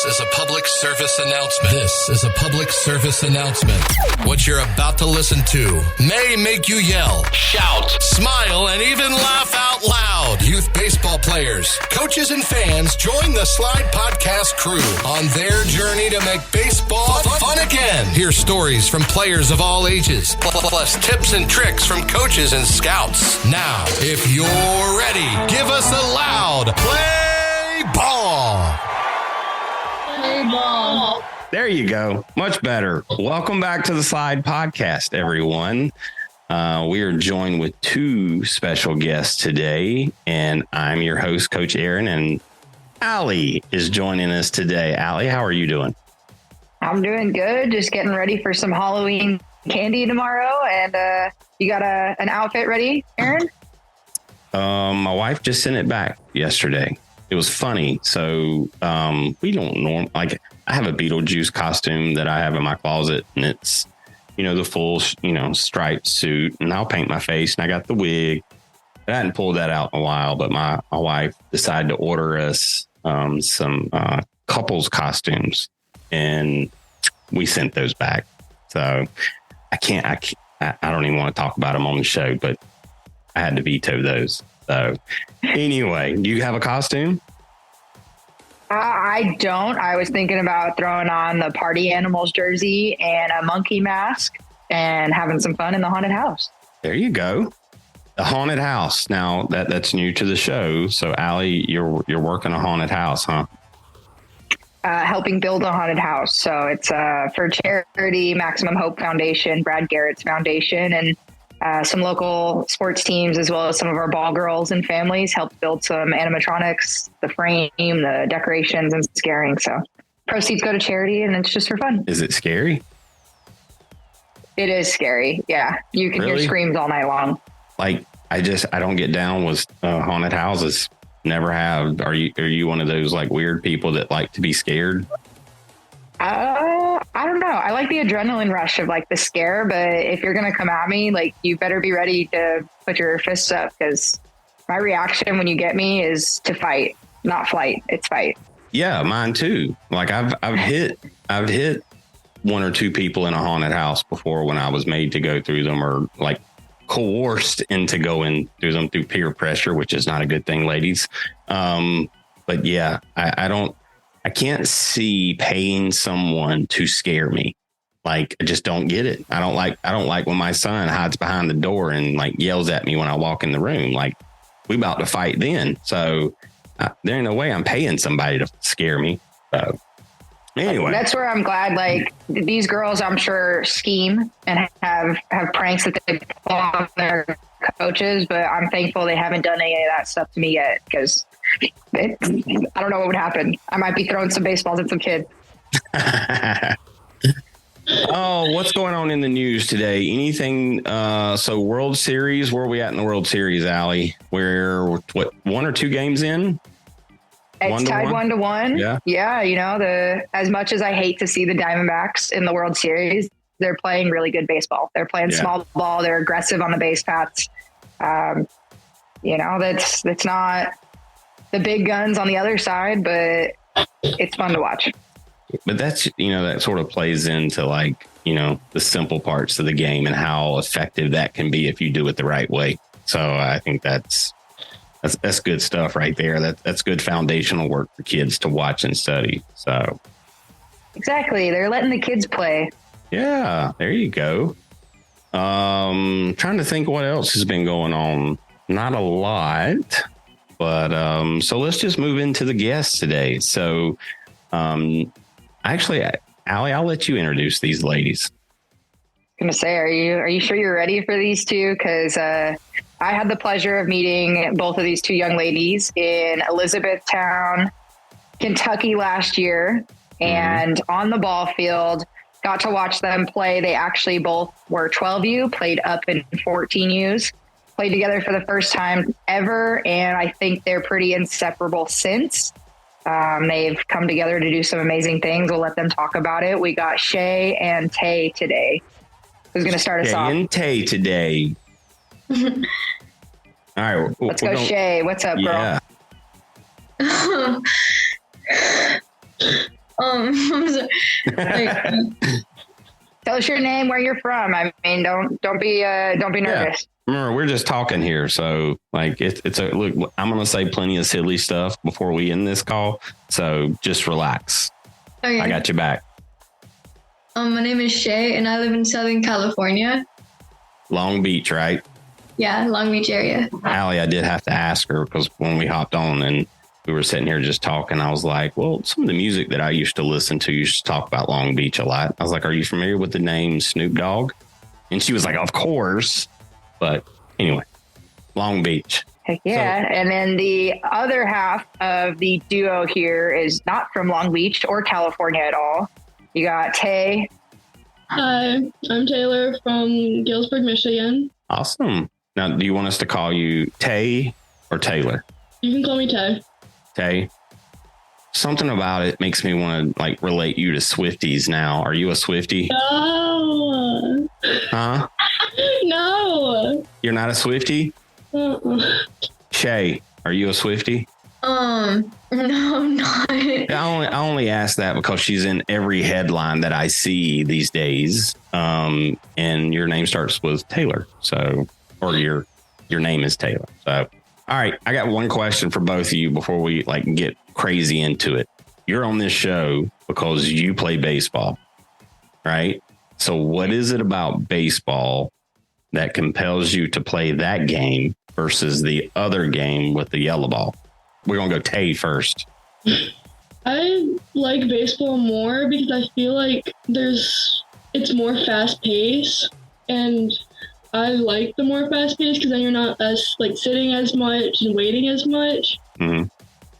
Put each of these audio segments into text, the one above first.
This is a public service announcement. This is a public service announcement. What you're about to listen to may make you yell, shout, smile, and even laugh out loud. Youth baseball players, coaches, and fans join the S.L.I.D.E podcast crew on their journey to make baseball fun again. Hear stories from players of all ages, plus tips and tricks from coaches and scouts. Now, if you're ready, give us a loud play ball. Play ball. There you go. Much better. Welcome back to the S.L.I.D.E podcast, everyone. We are joined with two special guests today, and I'm your host, Coach Aaron, and Allie is joining us today. Allie, how are you doing? I'm doing good. Just getting ready for some Halloween candy tomorrow. And you got an outfit ready, Aaron? My wife just sent it back yesterday. It was funny. So we don't I have a Beetlejuice costume that I have in my closet, and it's, the full, striped suit, and I'll paint my face, and I got the wig. I hadn't pulled that out in a while, but my wife decided to order us some couples costumes, and we sent those back. So I don't even want to talk about them on the show, but I had to veto those. So anyway, do you have a costume? I don't. I was thinking about throwing on the Party Animals jersey and a monkey mask and having some fun in the haunted house. There you go. The haunted house. Now that's new to the show. So Allie, you're working a haunted house, huh? Helping build a haunted house. So it's for charity, Maximum Hope Foundation, Brad Garrett's foundation, and some local sports teams, as well as some of our ball girls and families, helped build some animatronics, the frame, the decorations, and scaring. So proceeds go to charity, and it's just for fun. Is it scary? It is scary. Yeah. You can hear screams all night long. Like, I don't get down with haunted houses. Never have. Are you one of those like weird people that like to be scared? I don't know. I like the adrenaline rush of like the scare, but if you're going to come at me, like, you better be ready to put your fists up, because my reaction when you get me is to fight, not flight. It's fight. Yeah, mine too. Like I've hit one or two people in a haunted house before when I was made to go through them, or like coerced into going through them through peer pressure, which is not a good thing, ladies. But yeah, I can't see paying someone to scare me. Like, I just don't get it. I don't like when my son hides behind the door and like yells at me when I walk in the room. Like, we about to fight then. So there ain't no way I'm paying somebody to scare me. So anyway, that's where I'm glad. Like, these girls, I'm sure, scheme and have pranks that they pull on their coaches, but I'm thankful they haven't done any of that stuff to me yet, because I don't know what would happen. I might be throwing some baseballs at some kids. Oh, what's going on in the news today? Anything? So World Series, where are we at in the World Series, Allie? We're one or two games in? It's tied 1-1. Yeah. As much as I hate to see the Diamondbacks in the World Series, they're playing really good baseball. They're playing small ball. They're aggressive on the base paths. That's not the big guns on the other side, but it's fun to watch. But that's, that sort of plays into like, the simple parts of the game and how effective that can be if you do it the right way. So I think that's good stuff right there. That's good foundational work for kids to watch and study. So exactly. They're letting the kids play. Yeah, there you go. Trying to think what else has been going on. Not a lot, but so let's just move into the guests today. So actually, Allie, I'll let you introduce these ladies. I'm going to say, are you sure you're ready for these two? Because I had the pleasure of meeting both of these two young ladies in Elizabethtown, Kentucky last year, and on the ball field. Got to watch them play. They actually both were 12U, played up in 14Us, played together for the first time ever, and I think they're pretty inseparable since. They've come together to do some amazing things. We'll let them talk about it. We got Shae and Tay today. Who's going to start us off? Shae and Tay today. All right. Let's go, Shae. What's up, girl? I'm sorry. Like, Tell us your name, where you're from. I mean, don't be nervous. Remember, we're just talking here, so like it's a look. I'm gonna say plenty of silly stuff before we end this call, so just relax. okay. I got you back. My name is Shae, and I live in Southern California. Long Beach, right? Yeah, Long Beach area. Allie, I did have to ask her because when we hopped on and we were sitting here just talking, I was like, well, some of the music that I used to listen to used to talk about Long Beach a lot. I was like, are you familiar with the name Snoop Dogg? And she was like, of course. But anyway, Long Beach. Heck yeah. So, and then the other half of the duo here is not from Long Beach or California at all. You got Tay. Hi, I'm Taylor from Galesburg, Michigan. Awesome. Now, do you want us to call you Tay or Taylor? You can call me Tay. Tay. Something about it makes me want to like relate you to Swifties now. Are you a Swiftie? No. Huh? No. You're not a Swiftie? Shae, are you a Swiftie? No, I'm not. I only ask that because she's in every headline that I see these days. And your name starts with Taylor. So, or your name is Taylor. So, all right. I got one question for both of you before we like get crazy into it. You're on this show because you play baseball, right? So what is it about baseball that compels you to play that game versus the other game with the yellow ball? We're going to go Tay first. I like baseball more because I feel like it's more fast paced, and I like the more fast paced because then you're not as like sitting as much and waiting as much. Mm-hmm.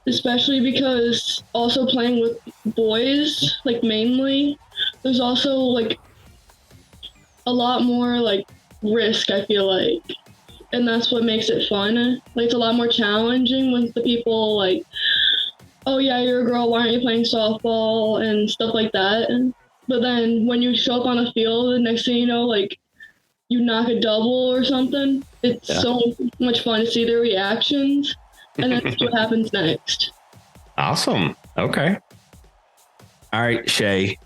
Especially because also playing with boys, like mainly, there's also like a lot more like risk, I feel like. And that's what makes it fun. Like, it's a lot more challenging with the people like, oh yeah, you're a girl, why aren't you playing softball and stuff like that. But then when you show up on the field, the next thing you know, like you knock a double or something, it's so much fun to see their reactions and then see what happens next. Awesome. Okay. All right, Shae.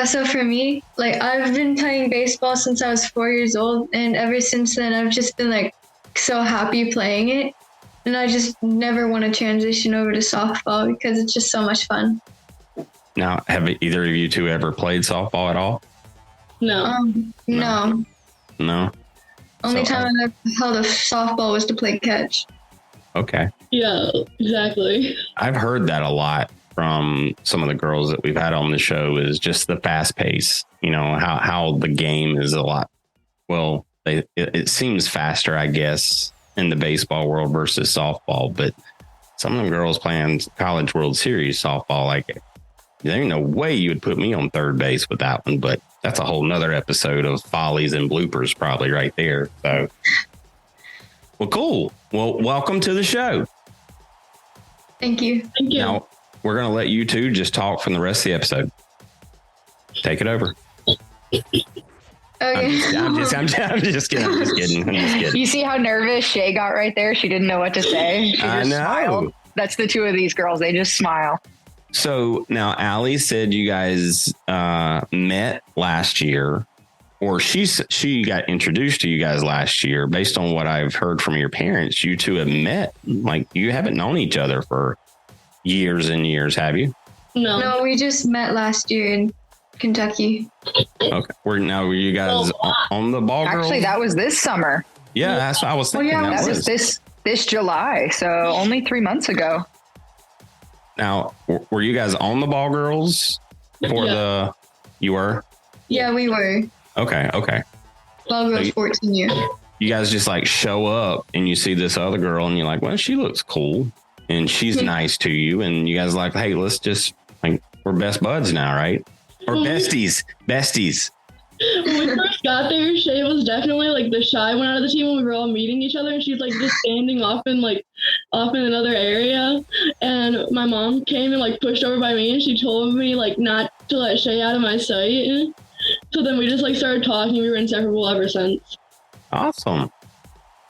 So for me, like I've been playing baseball since I was 4 years old, and ever since then I've just been like so happy playing it, and I just never want to transition over to softball because it's just so much fun. Now, have either of you two ever played softball at all? No. No. Only time I held a softball was to play catch. Okay. Yeah, exactly. I've heard that a lot from some of the girls that we've had on the show is just the fast pace, you know, how the game is a lot. Well, it seems faster, I guess, in the baseball world versus softball. But some of them girls playing College World Series softball, like there ain't no way you would put me on third base with that one. But that's a whole nother episode of follies and bloopers probably right there. So, well, cool. Well, welcome to the show. Thank you. Thank you. Now, we're going to let you two just talk from the rest of the episode. Take it over. Okay. I'm just kidding. You see how nervous Shae got right there? She didn't know what to say. She just smiled. That's the two of these girls. They just smile. So now Allie said you guys met last year, or she got introduced to you guys last year. Based on what I've heard from your parents, you two have met. Like, you haven't known each other for years and years, have you? No, we just met last year in Kentucky. Okay. Were you guys on the ball girls? Actually, that was this summer. Yeah, that's what I was thinking. That was this July, so only 3 months ago. Now, were you guys on the ball girls for you were? Yeah, we were. Okay. Ball girls 14 years. You guys just like show up and you see this other girl and you're like, well, she looks cool and she's nice to you. And you guys are like, hey, let's just like, we're best buds now, right? Or besties. When we first got there, Shae was definitely like the shy one out of the team when we were all meeting each other, and she's like just standing off in another area. And my mom came and like pushed over by me, and she told me like not to let Shae out of my sight. So then we just like started talking. We were inseparable ever since. Awesome.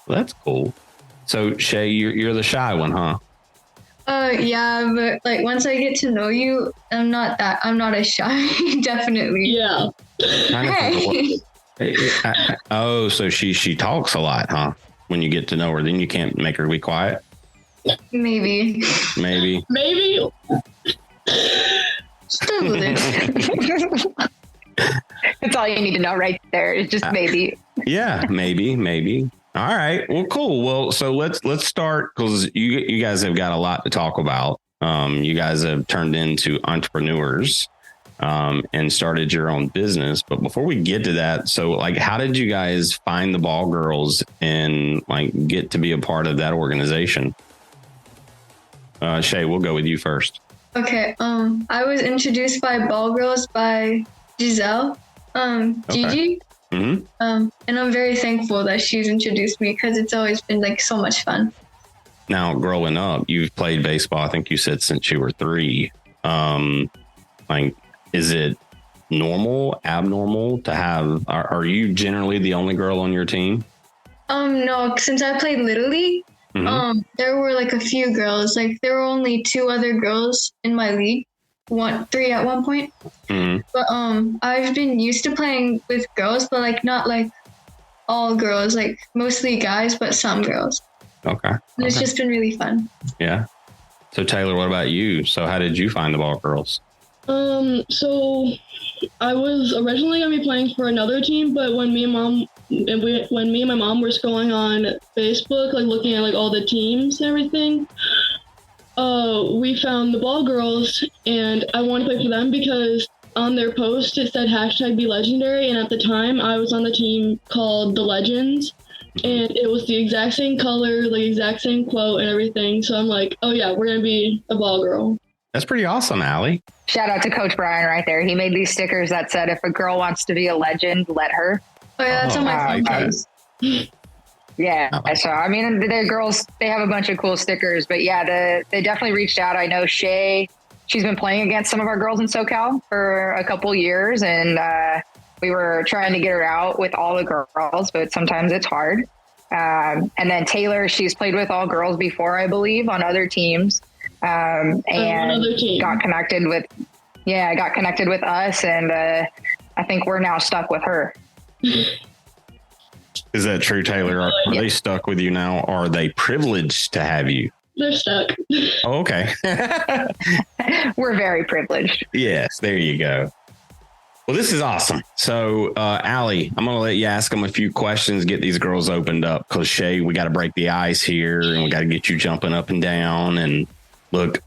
Well, that's cool. So Shae, you're the shy one, huh? Yeah, but like once I get to know you, I'm not as shy. Definitely. Yeah. Oh, so she talks a lot, huh? When you get to know her, then you can't make her be quiet. Maybe. Maybe. Just a little. That's all you need to know right there. It's just maybe. Yeah, maybe. All right. Well, cool. Well, so let's start because you guys have got a lot to talk about. You guys have turned into entrepreneurs and started your own business. But before we get to that, so like, how did you guys find the Ball Girls and like get to be a part of that organization? Shae, we'll go with you first. Okay. I was introduced by Ball Girls by Giselle, Gigi. Mm-hmm. And I'm very thankful that she's introduced me because it's always been like so much fun. Now, growing up, you've played baseball, I think you said since you were 3. Like, is it normal, abnormal to have, are you generally the only girl on your team? No, since I played Little League, there were like a few girls. Like there were only 2 other girls in my league. 3 at one point. Mm-hmm. But I've been used to playing with girls, but like not like all girls, like mostly guys, but some girls. Okay. And it's just been really fun. Yeah. So Taylor, what about you? So how did you find the Ball Girls? So I was originally gonna be playing for another team, but when me and my mom were scrolling on Facebook, like looking at like all the teams and everything, we found the Ball Girls, and I wanted to play for them because on their post it said #BeLegendary, and at the time I was on the team called the Legends, and it was the exact same color, like exact same quote and everything. So I'm like, oh yeah, we're gonna be a Ball Girl. That's pretty awesome, Allie. Shout out to Coach Brian right there. He made these stickers that said, if a girl wants to be a legend, let her. Oh yeah, that's on my phone case. Yeah, so I mean, the girls, they have a bunch of cool stickers, but yeah, they definitely reached out. I know Shae, she's been playing against some of our girls in SoCal for a couple years, and we were trying to get her out with all the girls, but sometimes it's hard. And then Taylor, she's played with all girls before, I believe, on other teams, and got connected with us, and I think we're now stuck with her. Is that true, Taylor? Are they stuck with you now? Or are they privileged to have you? They're stuck. Oh, okay. We're very privileged. Yes, there you go. Well, this is awesome. So, Allie, I'm going to let you ask them a few questions, get these girls opened up. Because, Shae, we got to break the ice here, and we got to get you jumping up and down. And look,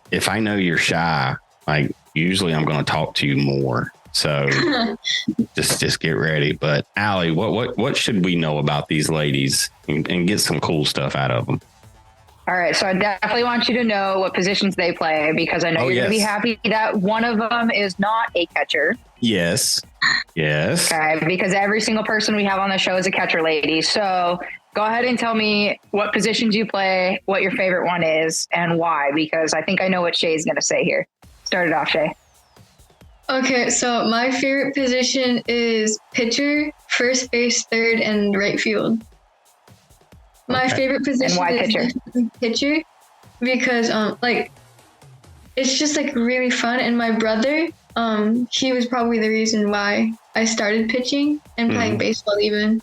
if I know you're shy, like usually I'm going to talk to you more. So just get ready. But Allie, what should we know about these ladies and get some cool stuff out of them? All right. So I definitely want you to know what positions they play, because I know you're going to be happy that one of them is not a catcher. Yes. Okay. Because every single person we have on the show is a catcher lady. So go ahead and tell me what positions you play, what your favorite one is, and why, because I think I know what Shae's going to say here. Start it off, Shae. Okay, so my favorite position is pitcher, first base, third, and right field. My favorite position is pitcher because like it's just like really fun. And my brother, he was probably the reason why I started pitching and playing baseball even.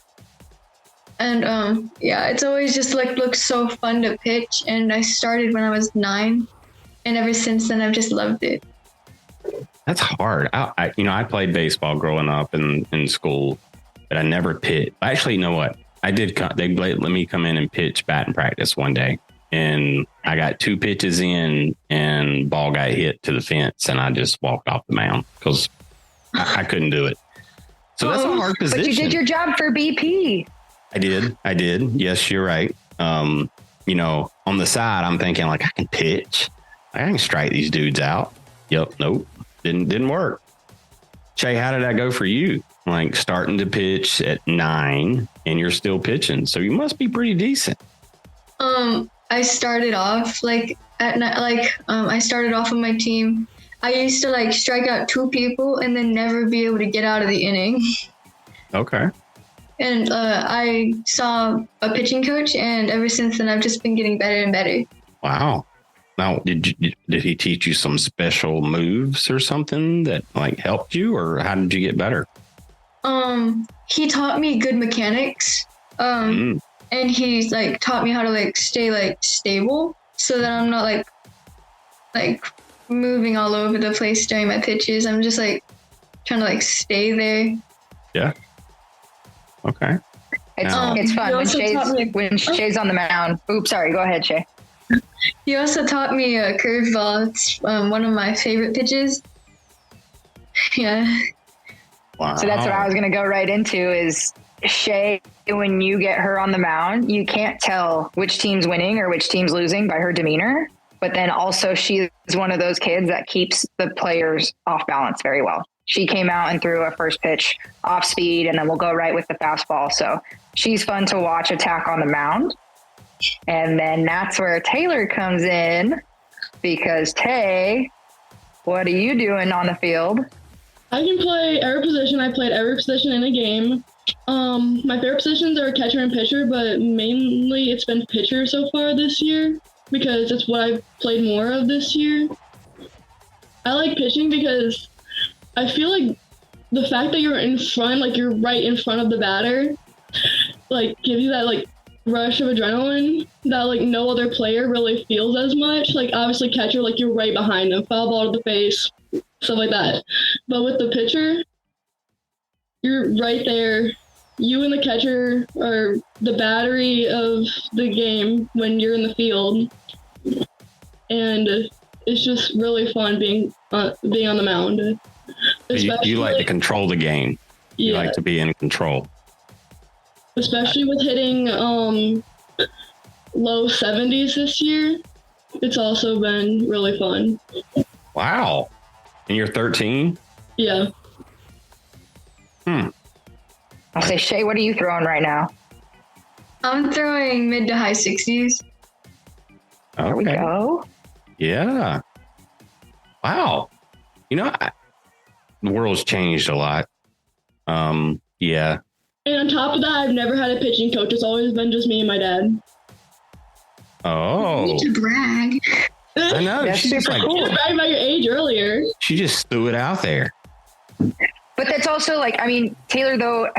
And yeah, it's always just like looks so fun to pitch. And I started when I was 9, and ever since then I've just loved it. That's hard. I played baseball growing up in school, but I never pitched. Actually, you know what? I did. They let me come in and pitch batting practice one day, and I got 2 pitches in, and ball got hit to the fence, and I just walked off the mound because I couldn't do it. So that's a hard position. But you did your job for BP. I did. Yes, you're right. On the side, I'm thinking like I can pitch. I can strike these dudes out. Yep. Nope. Didn't work. Shae, how did that go for you? Like starting to pitch at 9 and you're still pitching. So you must be pretty decent. I started off like at night, I started off on my team. I used to like strike out 2 people and then never be able to get out of the inning. Okay. And I saw a pitching coach, and ever since then I've just been getting better and better. Wow. Now, did he teach you some special moves or something that like helped you, or how did you get better? He taught me good mechanics. And he's like taught me how to like stay like stable so that I'm not like moving all over the place during my pitches. I'm just like trying to like stay there. Yeah. Okay. It's fun when Shae's on the mound. Oops, sorry. Go ahead, Shae. He also taught me a curveball. It's one of my favorite pitches. Yeah. Wow. So that's what I was going to go right into is Shae, when you get her on the mound, you can't tell which team's winning or which team's losing by her demeanor. But then also she's one of those kids that keeps the players off balance very well. She came out and threw a first pitch off speed, and then we'll go right with the fastball. So she's fun to watch attack on the mound. And then that's where Taylor comes in, because Tay, what are you doing on the field? I can play every position. I played every position in a game. My favorite positions are catcher and pitcher, but mainly it's been pitcher so far this year because it's what I've played more of this year. I like pitching because I feel like the fact that you're in front, like you're right in front of the batter, like gives you that like rush of adrenaline that like no other player really feels as much. Like obviously catcher, like you're right behind them, foul ball to the face, stuff like that. But with the pitcher, you're right there. You and the catcher are the battery of the game when you're in the field. And it's just really fun being on the mound. You like to control the game. Yeah. You like to be in control. Especially with hitting low 70s this year. It's also been really fun. Wow. And you're 13? Yeah. I'll say, Shae, what are you throwing right now? I'm throwing mid to high 60s. Okay. There we go. Yeah. Wow. You know, the world's changed a lot. Yeah. And on top of that, I've never had a pitching coach. It's always been just me and my dad. Oh. You need to brag. I know. That's She's super like, cool. You bragged about your age earlier. She just threw it out there. But that's also like, I mean, Taylor, though,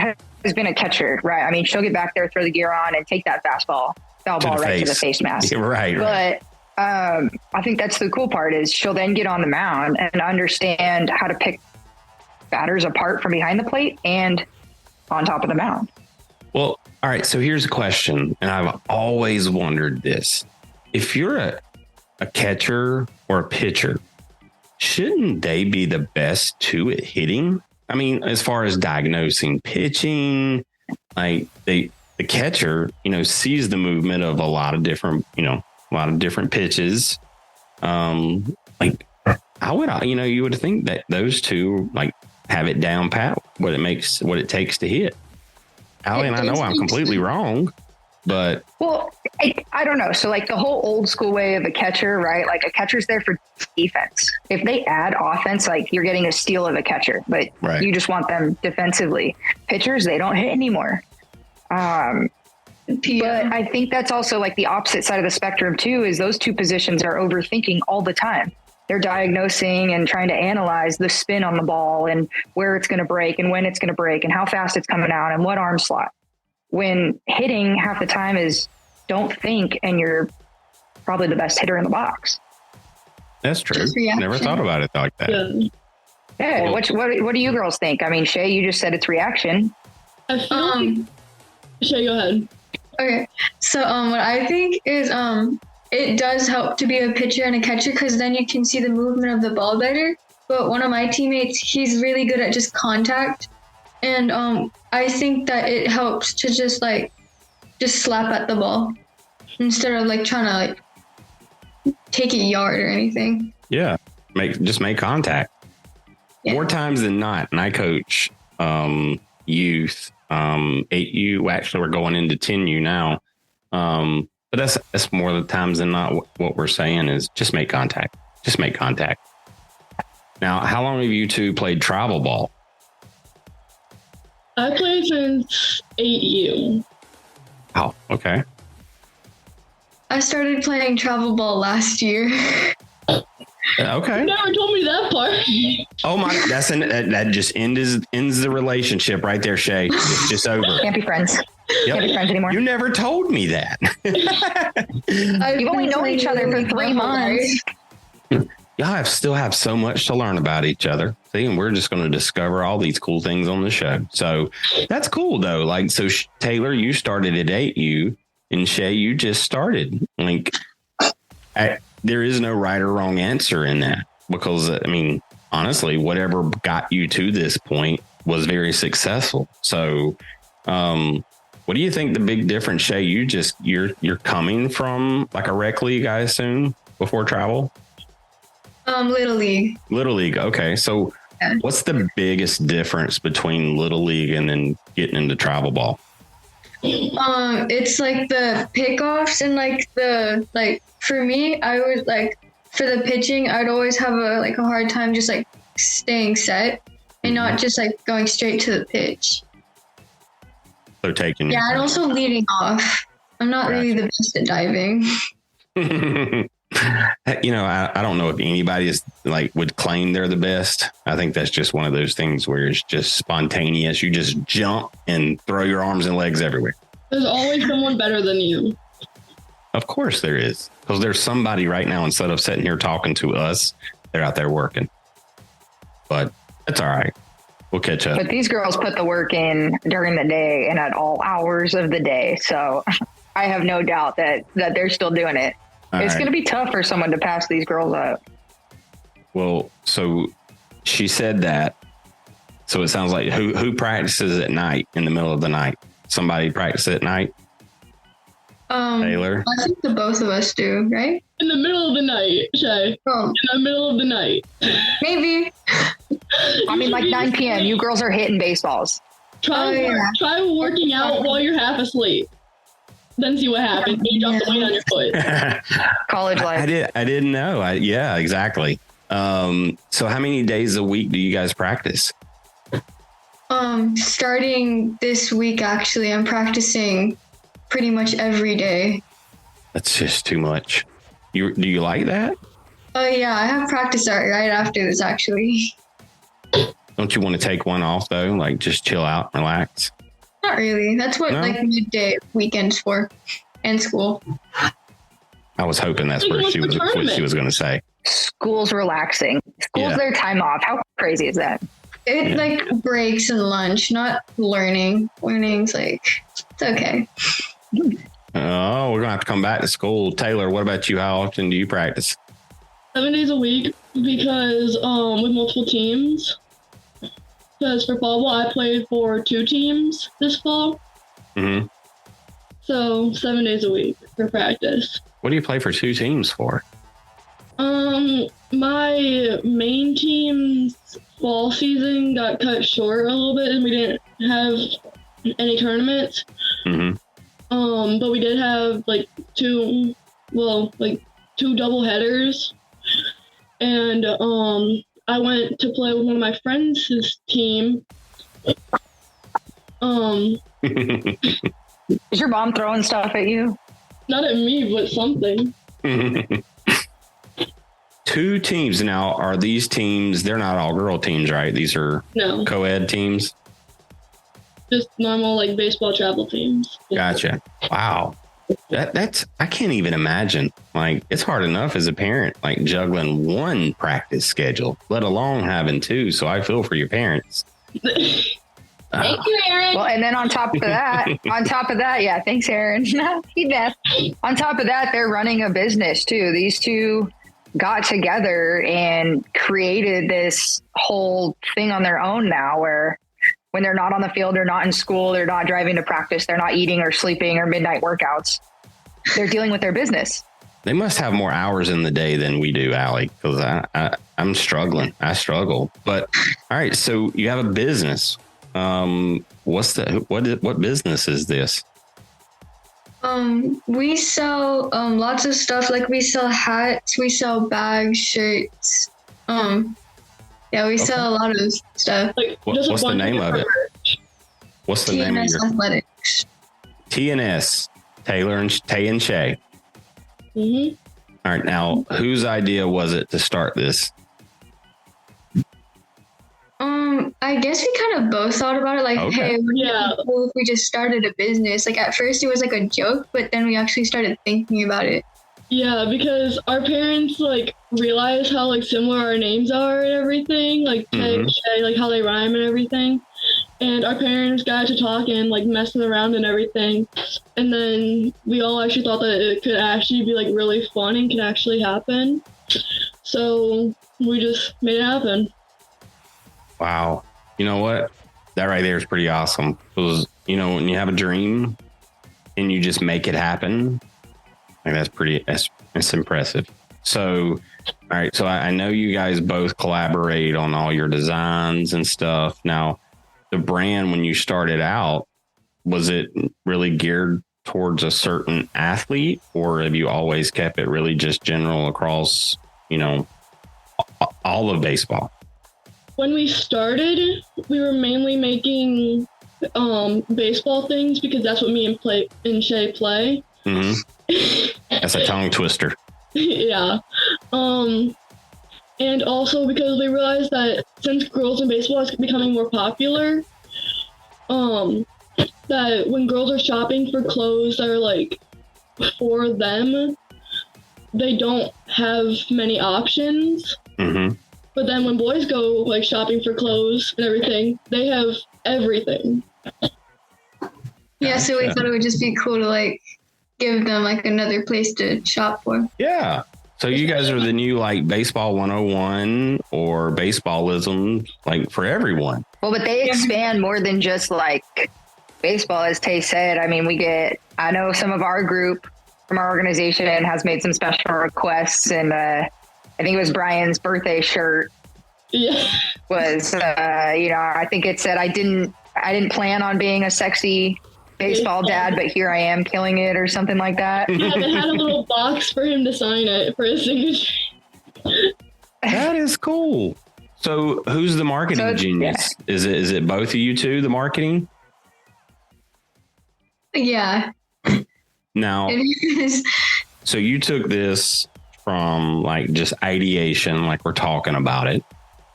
has been a catcher, right? I mean, she'll get back there, throw the gear on, and take that foul ball right to the face mask. Yeah, right. But I think that's the cool part is she'll then get on the mound and understand how to pick batters apart from behind the plate and on top of the mound. Well, all right. So here's a question, and I've always wondered this. If you're a catcher or a pitcher, shouldn't they be the best two at hitting? I mean, as far as diagnosing pitching, like the catcher, sees the movement of a lot of different pitches. Like you would think that those two like have it down pat, what it takes to hit. Allie, and I know I'm completely wrong, but well, I don't know. So like the whole old school way of a catcher, right? Like a catcher's there for defense. If they add offense, like you're getting a steal of a catcher, but you just want them defensively. Pitchers, they don't hit anymore. But I think that's also like the opposite side of the spectrum too, is those two positions are overthinking all the time. They're diagnosing and trying to analyze the spin on the ball and where it's going to break and when it's going to break and how fast it's coming out and what arm slot. When hitting half the time is don't think, and you're probably the best hitter in the box. That's true. Never thought about it like that. Yeah. Well, what do you girls think? I mean, Shae, you just said it's reaction. I feel like Shae, go ahead. Okay. So what I think is it does help to be a pitcher and a catcher because then you can see the movement of the ball better. But one of my teammates, he's really good at just contact. And I think that it helps to just slap at the ball instead of like trying to like take it yard or anything. Yeah. Make contact. Yeah. More times than not. And I coach youth, 8U. Actually, we're going into 10U now. But that's more of the times than not what we're saying is just make contact. Just make contact. Now, how long have you two played travel ball? I played since 8U. Oh, okay. I started playing travel ball last year. Okay. You never told me that part. Oh my, that just ends the relationship right there, Shae. It's just over. Can't be friends. Yep. Can't be friends anymore. You never told me that. You've only known each other for 3 months. Y'all still have so much to learn about each other. See, and we're just going to discover all these cool things on the show. So that's cool, though. Like, so Taylor, you started at 8U, and Shae, you just started. Like, there is no right or wrong answer in that, because, I mean, honestly, whatever got you to this point was very successful. So, what do you think the big difference, Shae? You're coming from like a rec league, I assume, before travel? Little League. Little League. Okay. So what's the biggest difference between Little League and then getting into travel ball? It's like the pickoffs and for me, I would for the pitching, I'd always have a hard time just staying set and not just going straight to the pitch. So taking yeah, and also leading off. I'm not really the best at diving. You know, I don't know if anybody is would claim they're the best. I think that's just one of those things where it's just spontaneous. You just jump and throw your arms and legs everywhere. There's always someone better than you. Of course there is, because there's somebody right now, instead of sitting here talking to us, they're out there working. But it's all right. We'll catch up. But these girls put the work in during the day and at all hours of the day. So I have no doubt that they're still doing it. It's going to be tough for someone to pass these girls up. Well, so she said that. So it sounds like who practices at night, in the middle of the night? Somebody practice at night? Taylor? I think the both of us do, right? In the middle of the night, Shae. Oh. In the middle of the night. Maybe. I mean, 9 p.m. You girls are hitting baseballs. Try working out while you're half asleep. Then see what happens when you drop the weight on your foot. College life. I didn't know. Yeah, exactly. So how many days a week do you guys practice? Starting this week, actually, I'm practicing pretty much every day. That's just too much. Do you like that? Oh yeah, I have practice right after this, actually. Don't you want to take one off though? Just chill out, relax. Not really. That's what midday weekends for, and school. I was hoping that's what she was going to say. School's relaxing. School's their time off. How crazy is that? It breaks and lunch, not learning. Learning's it's okay. Oh, we're gonna have to come back to school. Taylor, what about you? How often do you practice? 7 days a week, because with multiple teams. Because for fall ball, I played for 2 teams this fall. Mm-hmm. So 7 days a week for practice. What do you play for 2 teams for? My main team's fall season got cut short a little bit, and we didn't have any tournaments. Mm-hmm. But we did have 2 double headers, and I went to play with one of my friends' team. Is your mom throwing stuff at you? Not at me, but something. 2 teams. Now, are these teams, they're not all girl teams, right? These are co-ed teams? Just normal, baseball travel teams. Gotcha. Wow. That's, I can't even imagine. It's hard enough as a parent, juggling 1 practice schedule, let alone having 2. So I feel for your parents. Thank you, Aaron. Well, and then on top of that, yeah, thanks, Aaron. On top of that, they're running a business too. These 2 got together and created this whole thing on their own now, where when they're not on the field, they're not in school, they're not driving to practice, they're not eating or sleeping or midnight workouts. They're dealing with their business. They must have more hours in the day than we do, Allie, because I'm struggling. I struggle. But all right, so you have a business. What business is this? We sell lots of stuff. We sell hats, we sell bags, shirts. Yeah, we sell a lot of stuff. What's the name of it? What's the name of your TNS Athletics? TNS? Taylor and Shae. Mm-hmm. All right. Now, whose idea was it to start this? I guess we kind of both thought about it. Like, Okay. hey, wouldn't Yeah. it be cool if we just started a business? Like, at first it was like a joke, but then we actually started thinking about it. Yeah, because our parents like realize how like similar our names are and everything, like Tay and Shae, like how they rhyme and everything. And our parents got to talking and like messing around and everything. And then we all actually thought that it could actually be like really fun and could actually happen. So we just made it happen. Wow. You know what? That right there is pretty awesome. Because, you know, when you have a dream and you just make it happen, like that's impressive. So, all right. So I know you guys both collaborate on all your designs and stuff. Now, the brand, when you started out, was it really geared towards a certain athlete, or have you always kept it really just general across, you know, all of baseball? When we started, we were mainly making baseball things because that's what me and Shae play. Mm-hmm. That's a tongue twister. Yeah. And also because we realized that since girls in baseball is becoming more popular, that when girls are shopping for clothes that are like for them, they don't have many options. Mm-hmm. But then when boys go like shopping for clothes and everything, they have everything. Yeah, so we Gotcha. thought it would just be cool to like give them like another place to shop for. Yeah. So you guys are the new like baseball 101 or baseballism, like for everyone. Well, but they expand more than just like baseball, as Tay said. I mean, I know some of our group from our organization has made some special requests, and I think it was Brian's birthday shirt Yeah. was, I think it said, I didn't plan on being a sexy baseball dad, but here I am killing it, or something like that. Yeah, they had a little box for him to sign it for his signature. That is cool. So who's the marketing genius? Yeah. Is it both of you two, the marketing? Yeah. Now, it is. So you took this from like just ideation, like we're talking about it.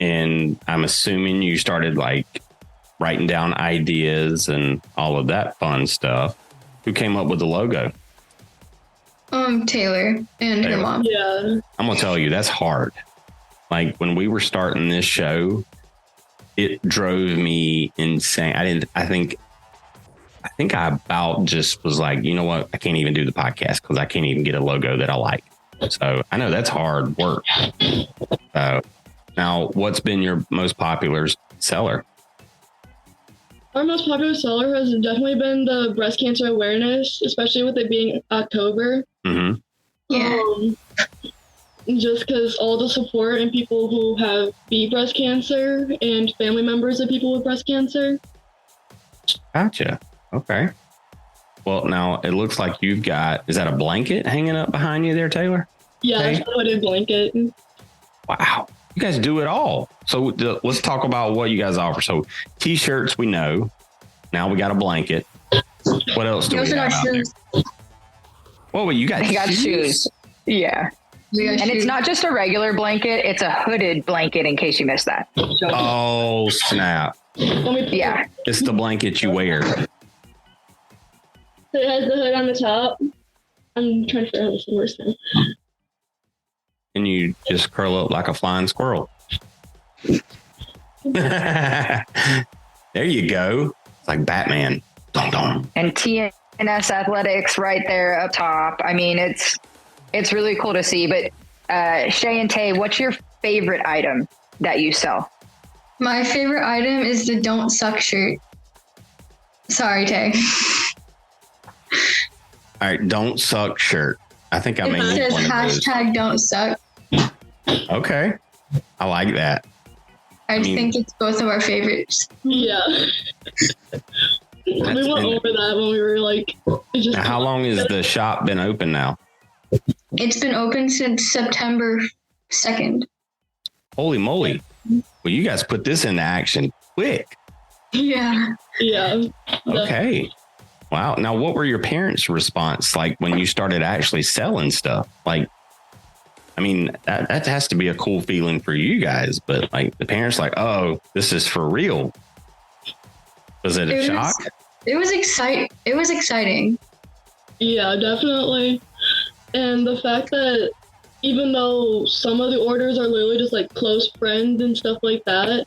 And I'm assuming you started like writing down ideas and all of that fun stuff. Who came up with the logo? Taylor and her mom. Yeah. I'm going to tell you, that's hard. Like when we were starting this show, it drove me insane. I think I about just was like, you know what? I can't even do the podcast because I can't even get a logo that I like. So I know that's hard work. Now, what's been your most popular seller? Our most popular seller has definitely been the breast cancer awareness, especially with it being October. Mm-hmm. Yeah. Just because all the support and people who have beat breast cancer and family members of people with breast cancer. Gotcha. Okay. Well, now it looks like you've got, is that a blanket hanging up behind you there, Taylor? Yeah, Okay. that's a hooded blanket. Wow. You guys do it all. So let's talk about what you guys offer. So t-shirts, we know. Now we got a blanket. What else do we have out there? Well, you got shoes. Yeah. And it's not just a regular blanket. It's a hooded blanket in case you missed that. Oh, snap. Yeah. It's the blanket you wear. So it has the hood on the top. I'm trying to figure out what's the worst thing. And you just curl up like a flying squirrel. There you go. It's like Batman. Dum, dum. And TNS Athletics right there up top. I mean, it's really cool to see. But Shae and Tay, what's your favorite item that you sell? My favorite item is the Don't Suck shirt. Sorry, Tay. All right, Don't Suck shirt. I think I may It need says one of those. hashtag Don't Suck. Okay. I like that. I think it's both of our favorites. Yeah. We went over that when we were like... Now, how long has the shop been open now? It's been open since September 2nd. Holy moly. Well, you guys put this into action quick. Yeah. Yeah. Okay. Wow. Now, what were your parents' response like when you started actually selling stuff? Like, I mean, that has to be a cool feeling for you guys, but like the parents like, oh, this is for real. Was it a shock? It was exciting. Yeah, definitely. And the fact that even though some of the orders are literally just like close friends and stuff like that,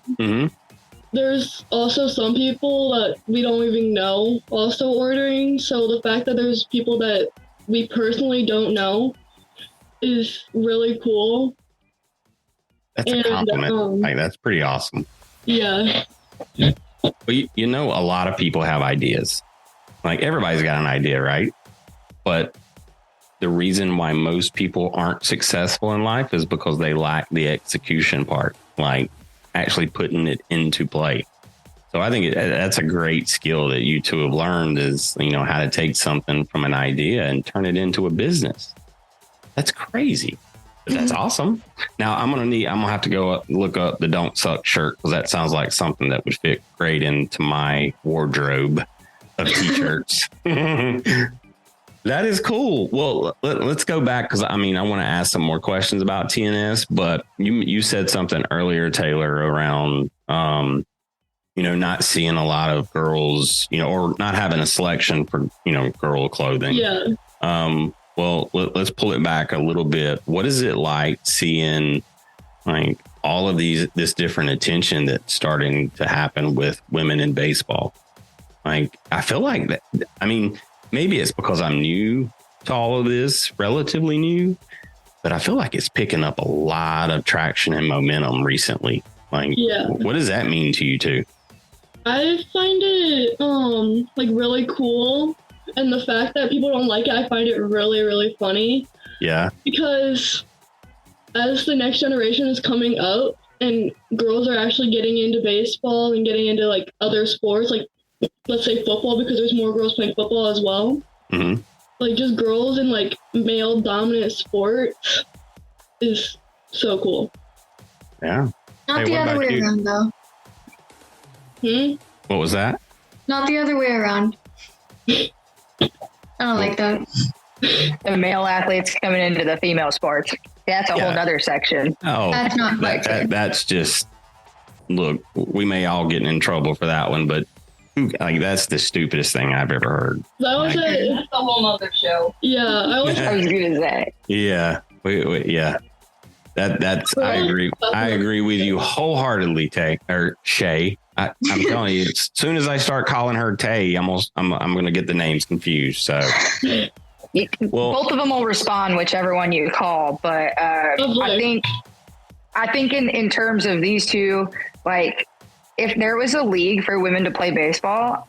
there's also some people that we don't even know also ordering. So the fact that there's people that we personally don't know is really cool. That's a compliment. Like, that's pretty awesome. Yeah. But you know, a lot of people have ideas. Like, everybody's got an idea, right? But the reason why most people aren't successful in life is because they lack the execution part, like actually putting it into play. So I think that's a great skill that you two have learned is, you know, how to take something from an idea and turn it into a business. That's crazy. But that's awesome. Now I'm gonna have to go look up the Don't Suck shirt, because that sounds like something that would fit great into my wardrobe of t-shirts. That is cool. Well, let's go back, because I mean, I want to ask some more questions about TNS, but you said something earlier, Taylor, around, you know, not seeing a lot of girls, you know, or not having a selection for, you know, girl clothing. Yeah. Well, let's pull it back a little bit. What is it like seeing like all of this different attention that's starting to happen with women in baseball? Like, I feel like that, I mean, maybe it's because I'm new to all of this, relatively new, but I feel like it's picking up a lot of traction and momentum recently. Like, what does that mean to you two? I find it like really cool. And the fact that people don't like it, I find it really, really funny. Yeah. Because as the next generation is coming up and girls are actually getting into baseball and getting into like other sports, like let's say football, because there's more girls playing football as well. Mm-hmm. Like, just girls in like male dominant sports is so cool. Yeah. Not the other way around, though. What was that? Not the other way around. I don't like that. The male athletes coming into the female sports. That's a whole nother section. Oh, that's not that's just, look, we may all get in trouble for that one, but like, that's the stupidest thing I've ever heard. That was that's a whole other show. Yeah, I was gonna say. Yeah, yeah. That's I agree with you wholeheartly, Shae. I'm telling you, as soon as I start calling her Tay, I'm going to get the names confused. So, both of them will respond whichever one you call. But I think in terms of these two, like, if there was a league for women to play baseball,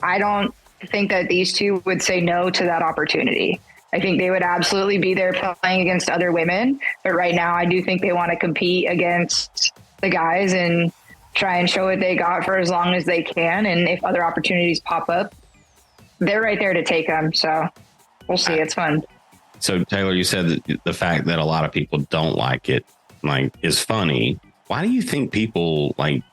I don't think that these two would say no to that opportunity. I think they would absolutely be there playing against other women. But right now, I do think they want to compete against the guys and try and show what they got for as long as they can. And if other opportunities pop up, they're right there to take them. So we'll see. It's fun. So Taylor, you said that the fact that a lot of people don't like it, like, is funny. Why do you think people like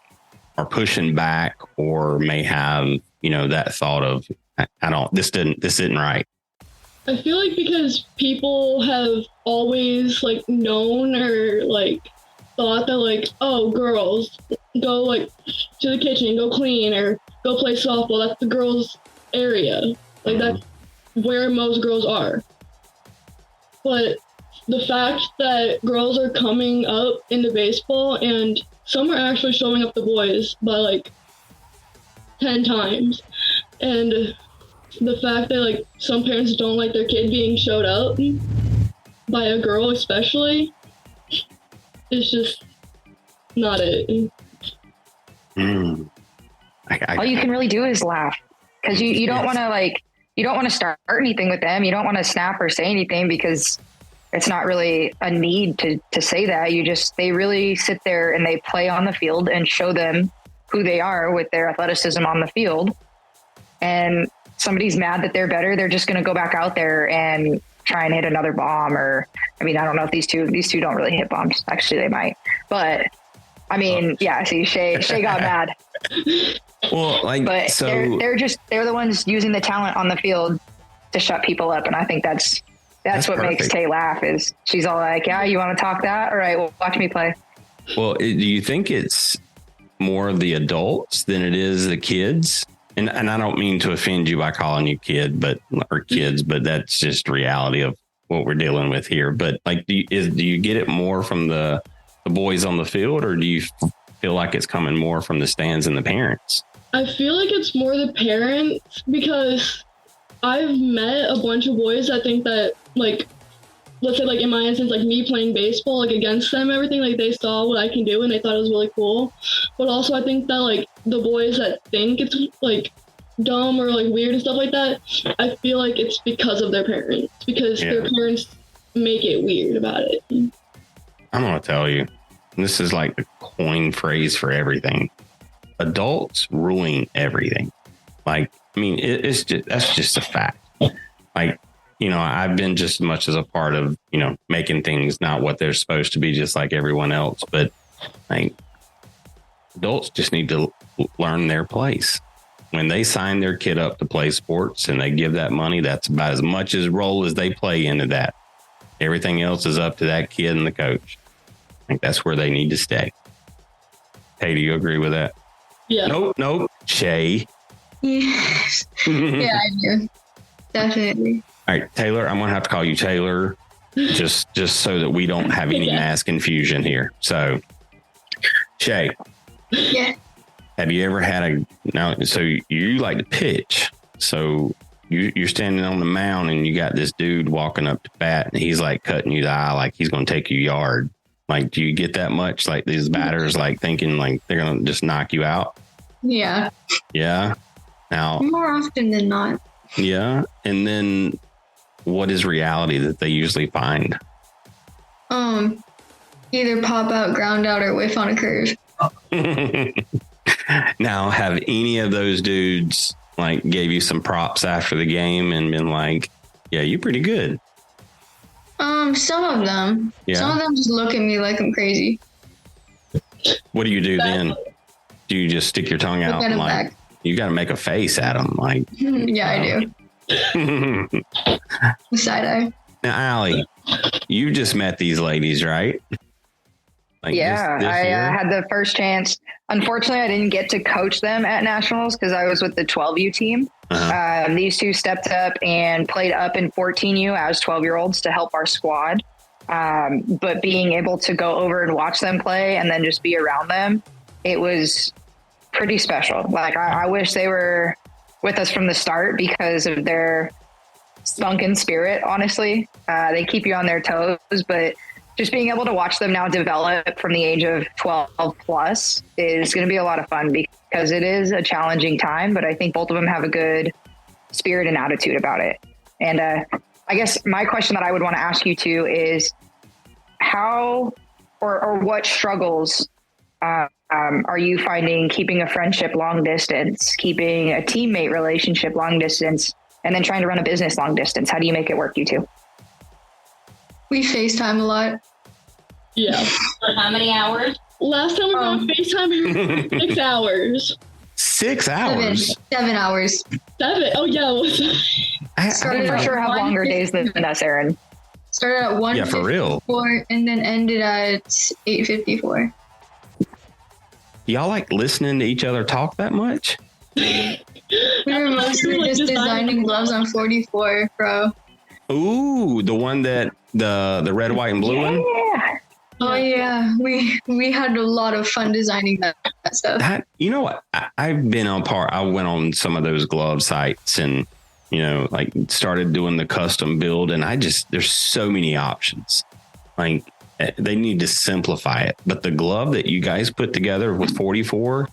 are pushing back, or may have, you know, that thought of, this isn't right? I feel like because people have always like known or like thought that like, oh, girls go like to the kitchen, go clean, or go play softball. That's the girls' area. Like, that's where most girls are. But the fact that girls are coming up into baseball, and some are actually showing up the boys by like 10 times. And the fact that like some parents don't like their kid being showed up by a girl especially, it's just not it. All you can really do is laugh, because you don't want to start anything with them. You don't want to snap or say anything, because it's not really a need to say that. They really sit there and they play on the field and show them who they are with their athleticism on the field. And somebody's mad that they're better, they're just going to go back out there and try and hit another bomb. Or, I mean, I don't know if these two don't really hit bombs. Actually, they might. But I mean, yeah, see, Shae got mad. Well, like, But so they're the ones using the talent on the field to shut people up. And I think that's what perfect. makes Tay laugh is she's all like, yeah, you want to talk that? All right, well, watch me play. Well, do you think it's more of the adults than it is the kids? And I don't mean to offend you by calling you kids, but that's just reality of what we're dealing with here. But like, do you get it more from the boys on the field, or do you feel like it's coming more from the stands and the parents? I feel like it's more the parents, because I've met a bunch of boys that think that, like, let's say, like, in my instance, like, me playing baseball, like, against them, everything, like, they saw what I can do and they thought it was really cool. But also I think that, like, the boys that think it's, like, dumb or, like, weird and stuff like that, I feel like it's because of their parents, because their parents make it weird about it. I'm going to tell you, this is like the coin phrase for everything. Adults ruling everything. Like, I mean, that's just a fact. Like, you know, I've been just as much as a part of, you know, making things not what they're supposed to be, just like everyone else. But like, adults just need to learn their place. When they sign their kid up to play sports and they give that money, that's about as much as role as they play into that. Everything else is up to that kid and the coach. I think that's where they need to stay. Hey, do you agree with that? Yeah. Nope. Shae. Yes. Yeah, I do. Definitely. All right, Taylor, I'm going to have to call you Taylor just so that we don't have any mass confusion here. So, Shae. Yeah. Have you ever had so you like to pitch. So you're standing on the mound and you got this dude walking up to bat and he's like cutting you the eye like he's going to take you yard. Like, do you get that much? Like these batters like thinking like they're going to just knock you out? Yeah. Yeah. Now, more often than not. Yeah. And then what is reality that they usually find? Either pop out, ground out, or whiff on a curve. Now, have any of those dudes like gave you some props after the game and been like, yeah, you're pretty good? Some of them. Yeah. Some of them just look at me like I'm crazy. What do you do then? Do you just stick your tongue out and like, you got to make a face at them? Like, yeah, I do. Side eye. Now, Allie, you just met these ladies, right? Like yeah, this I year? had the first chance. Unfortunately, I didn't get to coach them at nationals because I was with the 12U team. Uh-huh. These two stepped up and played up in 14U as 12-year-olds to help our squad. But being able to go over and watch them play and then just be around them, it was pretty special. Like I wish they were with us from the start because of their sunken spirit. Honestly, they keep you on their toes, but just being able to watch them now develop from the age of 12 plus is going to be a lot of fun because it is a challenging time, but I think both of them have a good spirit and attitude about it. And I guess my question that I would want to ask you too is how or what struggles are you finding keeping a friendship long distance, keeping a teammate relationship long distance, and then trying to run a business long distance? How do you make it work, you two? We FaceTime a lot. Yeah. For how many hours? Last time we were on FaceTime, we were 6 hours. 6 hours? 7 hours. 7? Oh, yeah. Started for sure have longer days than us, Aaron. Started at 1:54 Yeah, for real. and then ended at 8:54. Y'all like listening to each other talk that much? We were mostly just designing gloves on 44 Pro. Ooh, the one that the red, white, and blue one? Yeah. Oh yeah, we had a lot of fun designing that stuff. That, you know what? I've been on I went on some of those glove sites and, you know, like started doing the custom build, and there's so many options. Like they need to simplify it. But the glove that you guys put together with 44,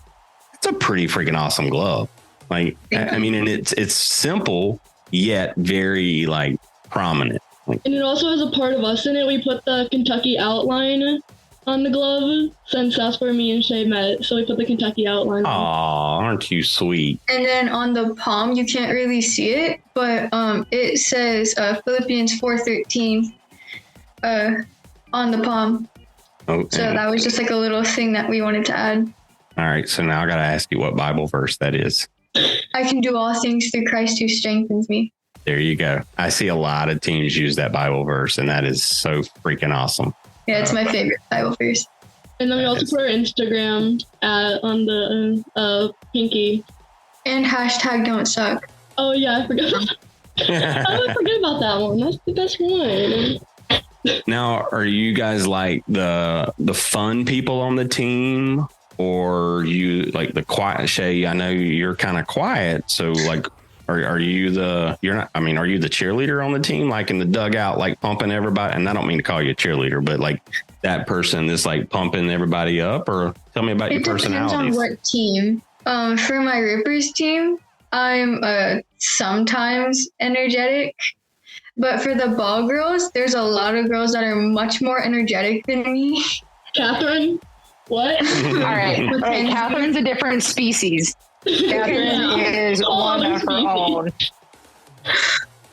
it's a pretty freaking awesome glove. Like, I mean, and it's simple yet very like prominent. Like, And it also has a part of us in it. We put the Kentucky outline on the glove since that's where me and Shae met. So we put the Kentucky outline on. aw, aren't you sweet? And then on the palm, you can't really see it, but it says Philippians 4:13 on the palm. Okay. So that was just like a little thing that we wanted to add. All right. So now I got to ask you what Bible verse that is. I can do all things through Christ who strengthens me. There you go. I see a lot of teams use that Bible verse, and that is so freaking awesome. Yeah, it's my favorite Bible verse. And then we also put our Instagram on the pinky. And hashtag don't suck. Oh, yeah, I forgot. I would forget about that one. That's the best one. Now, are you guys like the fun people on the team, or you like the quiet? Shae, I know you're kind of quiet, so like, are you the cheerleader on the team, like in the dugout, like pumping everybody? And I don't mean to call you a cheerleader, but like that person that's like pumping everybody up. Or tell me about your personalities. It depends on what team. For my Rippers team, I'm sometimes energetic. But for the ball girls, there's a lot of girls that are much more energetic than me. Catherine? What? All right. Catherine's a different species. Catherine is one of her own.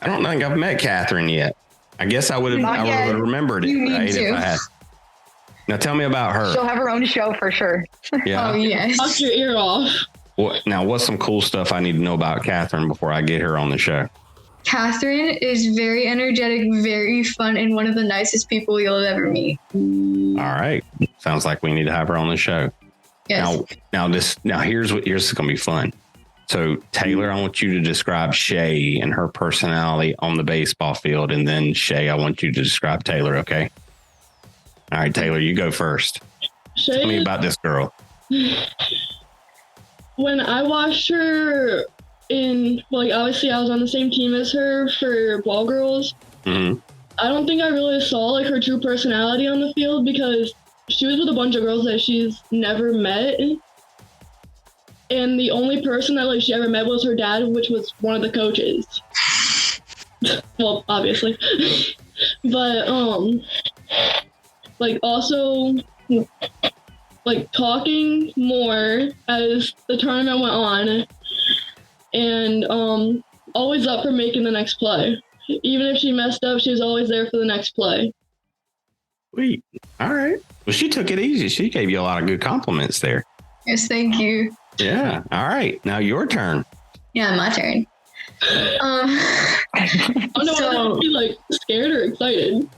I don't think I've met Catherine yet. I guess I would have remembered it, right? If I had. Now tell me about her. She'll have her own show for sure. Yeah. Oh, yes. Knock your ear off. What's some cool stuff I need to know about Catherine before I get her on the show? Catherine is very energetic, very fun, and one of the nicest people you'll ever meet. All right. Sounds like we need to have her on the show. Yes. Now here's going to be fun. So Taylor, I want you to describe Shae and her personality on the baseball field. And then Shae, I want you to describe Taylor. Okay. All right, Taylor, you go first. Shae, Tell me about this girl. When I watched her obviously I was on the same team as her for ball girls. Mm-hmm. I don't think I really saw like her true personality on the field because she was with a bunch of girls that she's never met. And the only person that like she ever met was her dad, which was one of the coaches. Well, obviously. But like also like talking more as the tournament went on, and always up for making the next play. Even if she messed up, she was always there for the next play. Sweet. All right. Well, she took it easy. She gave you a lot of good compliments there. Yes, thank you. Yeah. All right. Now your turn. Yeah, my turn. Oh no, I don't be like scared or excited.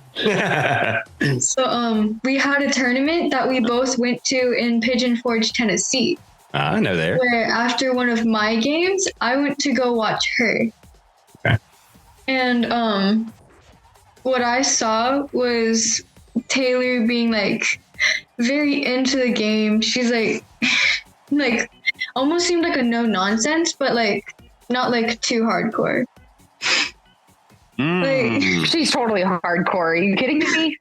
So we had a tournament that we both went to in Pigeon Forge, Tennessee. I know there. Where after one of my games, I went to go watch her. Okay. And what I saw was Taylor being like very into the game. She's like like almost seemed like a no nonsense, but like not like too hardcore. Like, she's totally hardcore. Are you kidding me?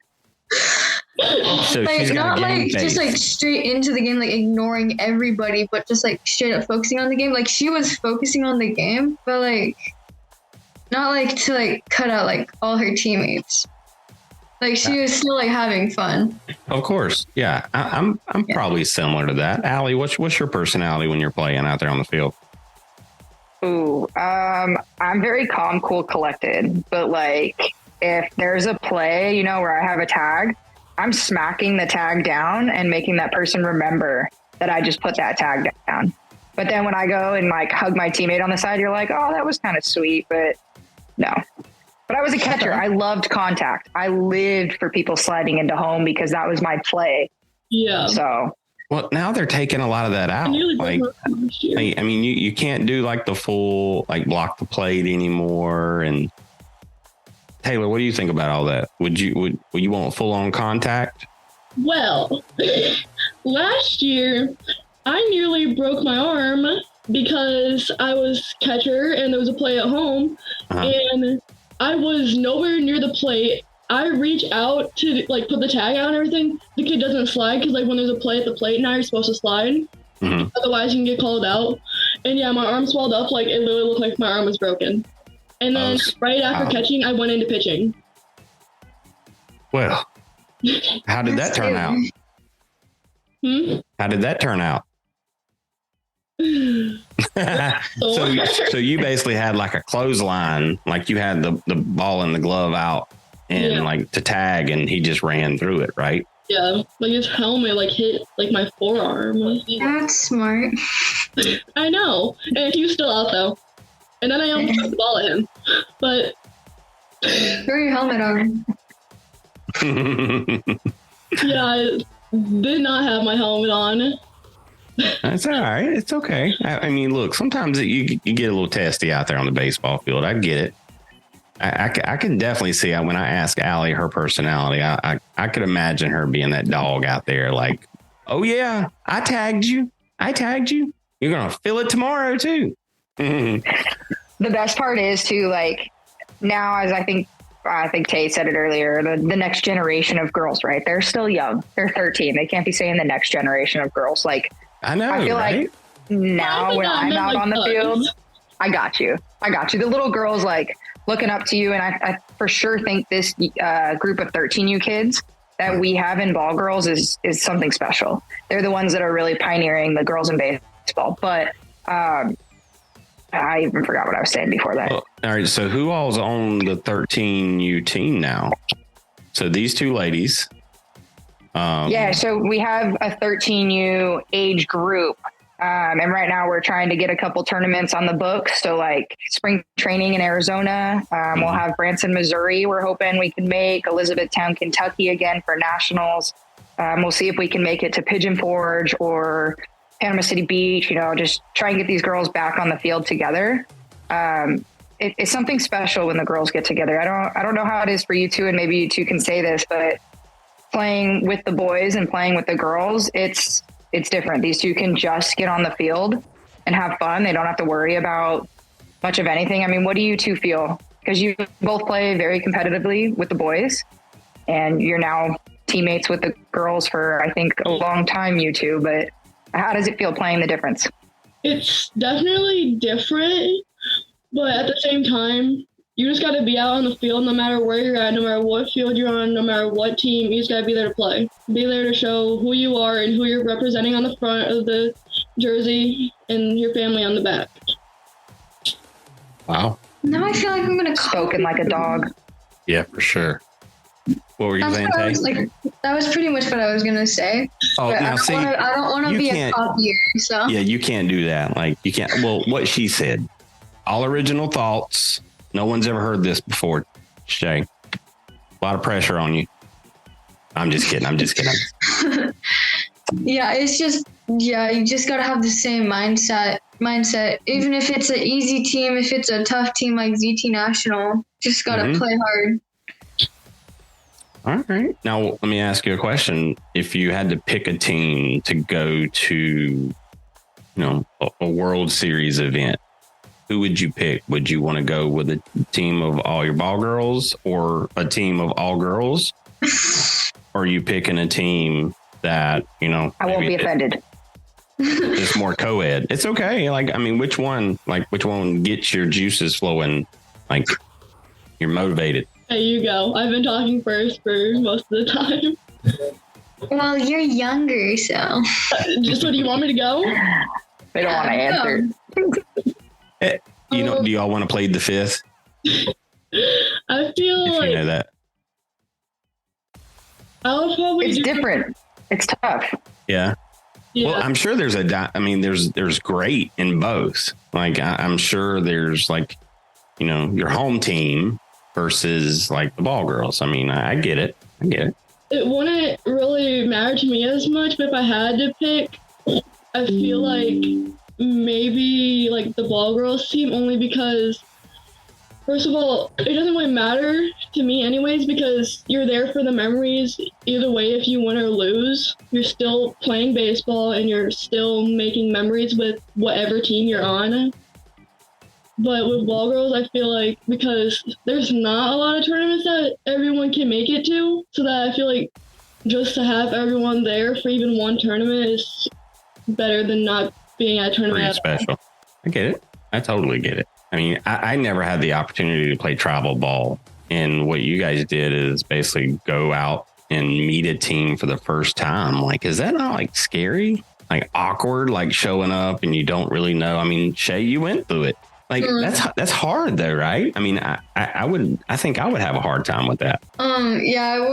So like she's got not a game like face. just like straight into the game, like ignoring everybody, but just like straight up focusing on the game. Like she was focusing on the game, but like not like to like cut out like all her teammates. Like she was still like having fun. Of course, yeah. I'm probably similar to that. Allie, what's your personality when you're playing out there on the field? Ooh, I'm very calm, cool, collected. But like, if there's a play, where I have a tag, I'm smacking the tag down and making that person remember that I just put that tag down. But then when I go and like hug my teammate on the side, you're like, oh, that was kind of sweet, but no. But I was a catcher. I loved contact. I lived for people sliding into home because that was my play. Yeah. So. Well, now they're taking a lot of that out. Like, I mean, you can't do like the full, like block the plate anymore. And Taylor, what do you think about all that? Would you want full on contact? Well, last year I nearly broke my arm because I was catcher and there was a play at home and I was nowhere near the plate. I reach out to like put the tag out and everything. The kid doesn't slide because like when there's a play at the plate now you're supposed to slide. Mm-hmm. Otherwise you can get called out. And yeah, my arm swelled up, like it literally looked like my arm was broken. And then right after catching, I went into pitching. Well, how did that turn out? How did that turn out? So you basically had like a clothesline, like you had the ball and the glove out and like to tag, and he just ran through it, right? Yeah, like his helmet like hit like my forearm. That's smart. I know, and he was still out though. And then I almost threw the ball at him, but Throw your helmet on. yeah, I did not have my helmet on. That's all right. It's okay. I mean, look, sometimes you get a little testy out there on the baseball field. I get it. I can definitely see when I ask Allie her personality, I could imagine her being that dog out there like, oh, yeah, I tagged you. You're going to feel it tomorrow, too. The best part is, too, like now, as I think Tay said it earlier, the next generation of girls, right? They're still young. They're 13. They can't be saying the next generation of girls. Like, I know. I feel right? like now when I'm out on the field, I got you. The little girls like looking up to you. And I for sure think this group of 13U kids that we have in ball girls is something special. They're the ones that are really pioneering the girls in baseball. But I even forgot what I was saying before that. Well, all right. So who all's on the 13U team now? So these two ladies. Yeah. So we have a 13U age group. And right now we're trying to get a couple tournaments on the books. So like spring training in Arizona, we'll have Branson, Missouri. We're hoping we can make Elizabethtown, Kentucky again for nationals. We'll see if we can make it to Pigeon Forge or Panama City Beach, just try and get these girls back on the field together. It's something special when the girls get together. I don't know how it is for you two, and maybe you two can say this, but playing with the boys and playing with the girls, it's different. These two can just get on the field and have fun. They don't have to worry about much of anything. I mean, what do you two feel? Because you both play very competitively with the boys, and you're now teammates with the girls for, I think, a long time, you two, but how does it feel playing the difference? It's definitely different, but at the same time, you just got to be out on the field no matter where you're at, no matter what field you're on, no matter what team. You just got to be there to play. Be there to show who you are and who you're representing on the front of the jersey and your family on the back. Wow. Now I feel like I'm going to Spoken like a dog. Yeah, for sure. What were you saying, Tay? That was pretty much what I was going to say. Oh, now see, I don't want to be a copier, so. Yeah, you can't do that. Like, you can't. Well, what she said, all original thoughts. No one's ever heard this before, Shae. A lot of pressure on you. I'm just kidding. Yeah, it's just, you just got to have the same mindset. Even if it's an easy team, if it's a tough team like ZT National, just got to play hard. All right. Now, let me ask you a question. If you had to pick a team to go to, a World Series event, who would you pick? Would you want to go with a team of all your ball girls or a team of all girls? Or are you picking a team that, I won't be offended. It's more co-ed. It's okay. Which one gets your juices flowing? Like, you're motivated. There you go. I've been talking first for most of the time. Well, you're younger, so. Just what do you want me to go? They don't want to answer. Do y'all want to plead the fifth? I feel if like you know that. I'll probably. It's different. It's tough. Yeah. Well, I'm sure there's there's great in both. Like, I'm sure there's your home team versus like the ball girls. I mean, I get it. It wouldn't really matter to me as much, but if I had to pick, I feel like maybe like the ball girls team, only because first of all, it doesn't really matter to me anyways, because you're there for the memories either way. If you win or lose, you're still playing baseball and you're still making memories with whatever team you're on. But with ball girls, I feel like because there's not a lot of tournaments that everyone can make it to, so that I feel like just to have everyone there for even one tournament is better than not being at a tournament. Pretty special. I get it. I totally get it. I mean, I never had the opportunity to play travel ball. And what you guys did is basically go out and meet a team for the first time. Like, is that not like scary? Like awkward, like showing up and you don't really know. I mean, Shae, you went through it. Like that's hard though, right? I mean, I think I would have a hard time with that. Yeah,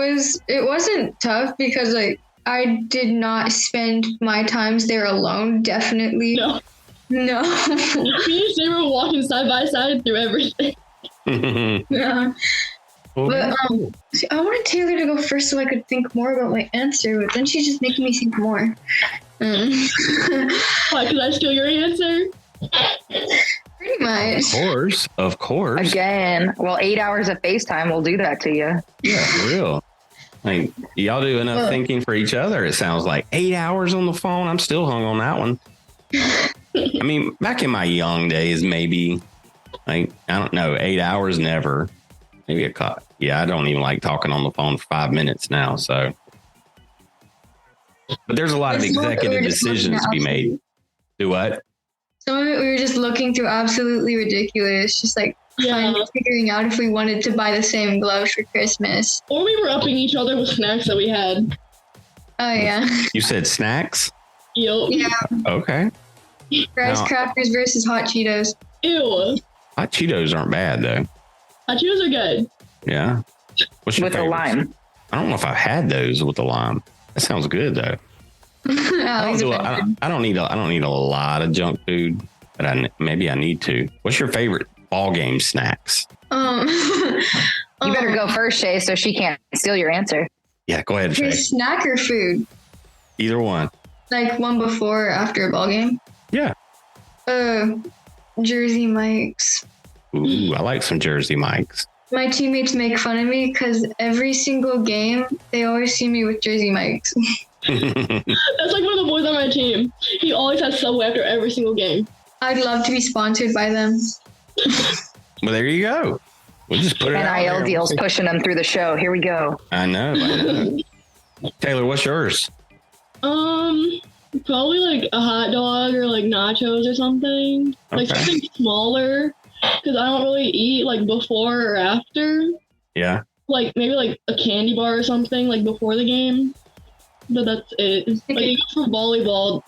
it wasn't tough because like I did not spend my times there alone. Definitely. No. They were walking side by side through everything. Yeah. But I wanted Taylor to go first so I could think more about my answer, but then she's just making me think more. Why, could I steal your answer? Pretty much. Of course. Again, well, 8 hours of FaceTime will do that to you. Yeah, for real. Like, y'all do enough thinking for each other. It sounds like 8 hours on the phone. I'm still hung on that one. I mean, back in my young days, maybe, like, I don't know, 8 hours, never. Maybe a cut. Yeah, I don't even like talking on the phone for 5 minutes now. So, but there's a lot of executive decisions to be made. Do what? Some of it we were just looking through absolutely ridiculous, just like figuring out if we wanted to buy the same gloves for Christmas. Or we were upping each other with snacks that we had. Oh yeah. You said snacks? Yep. Yeah. Okay. Rice crackers versus hot Cheetos. Ew. Hot Cheetos aren't bad though. Hot Cheetos are good. Yeah. What's your With favorite? the lime. I don't know if I've had those with the lime. That sounds good though. I don't need a lot of junk food, but maybe I need to. What's your favorite ball game snacks? You better go first, Shae, so she can't steal your answer. Yeah, go ahead, Shae. Snack or food? Either one. Like one before or after a ball game? Yeah. Jersey Mike's. Ooh, I like some Jersey Mike's. My teammates make fun of me because every single game, they always see me with Jersey Mike's. That's like one of the boys on my team. He always has Subway after every single game. I'd love to be sponsored by them. Well, there you go. We'll just put it out there. NIL deals pushing them through the show. Here we go. I know. Taylor, what's yours? Probably like a hot dog or like nachos or something. Like something smaller because I don't really eat like before or after. Yeah. Like maybe like a candy bar or something like before the game. But that's it. Like for volleyball,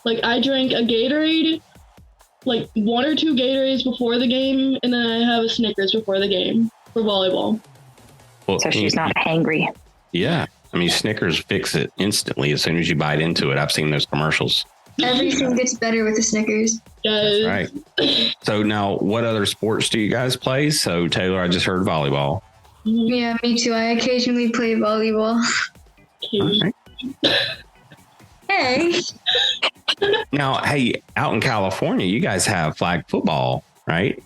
like I drank a Gatorade, like 1 or 2 Gatorades before the game, and then I have a Snickers before the game for volleyball. Well, So she's not hangry. Yeah. I mean, Snickers fix it instantly as soon as you bite into it. I've seen those commercials. Everything gets better with the Snickers. Yes. Right. So now, what other sports do you guys play? So Taylor, I just heard volleyball. Yeah, me too. I occasionally play volleyball. All right. Hey. Now, hey, out in California, you guys have flag football, right?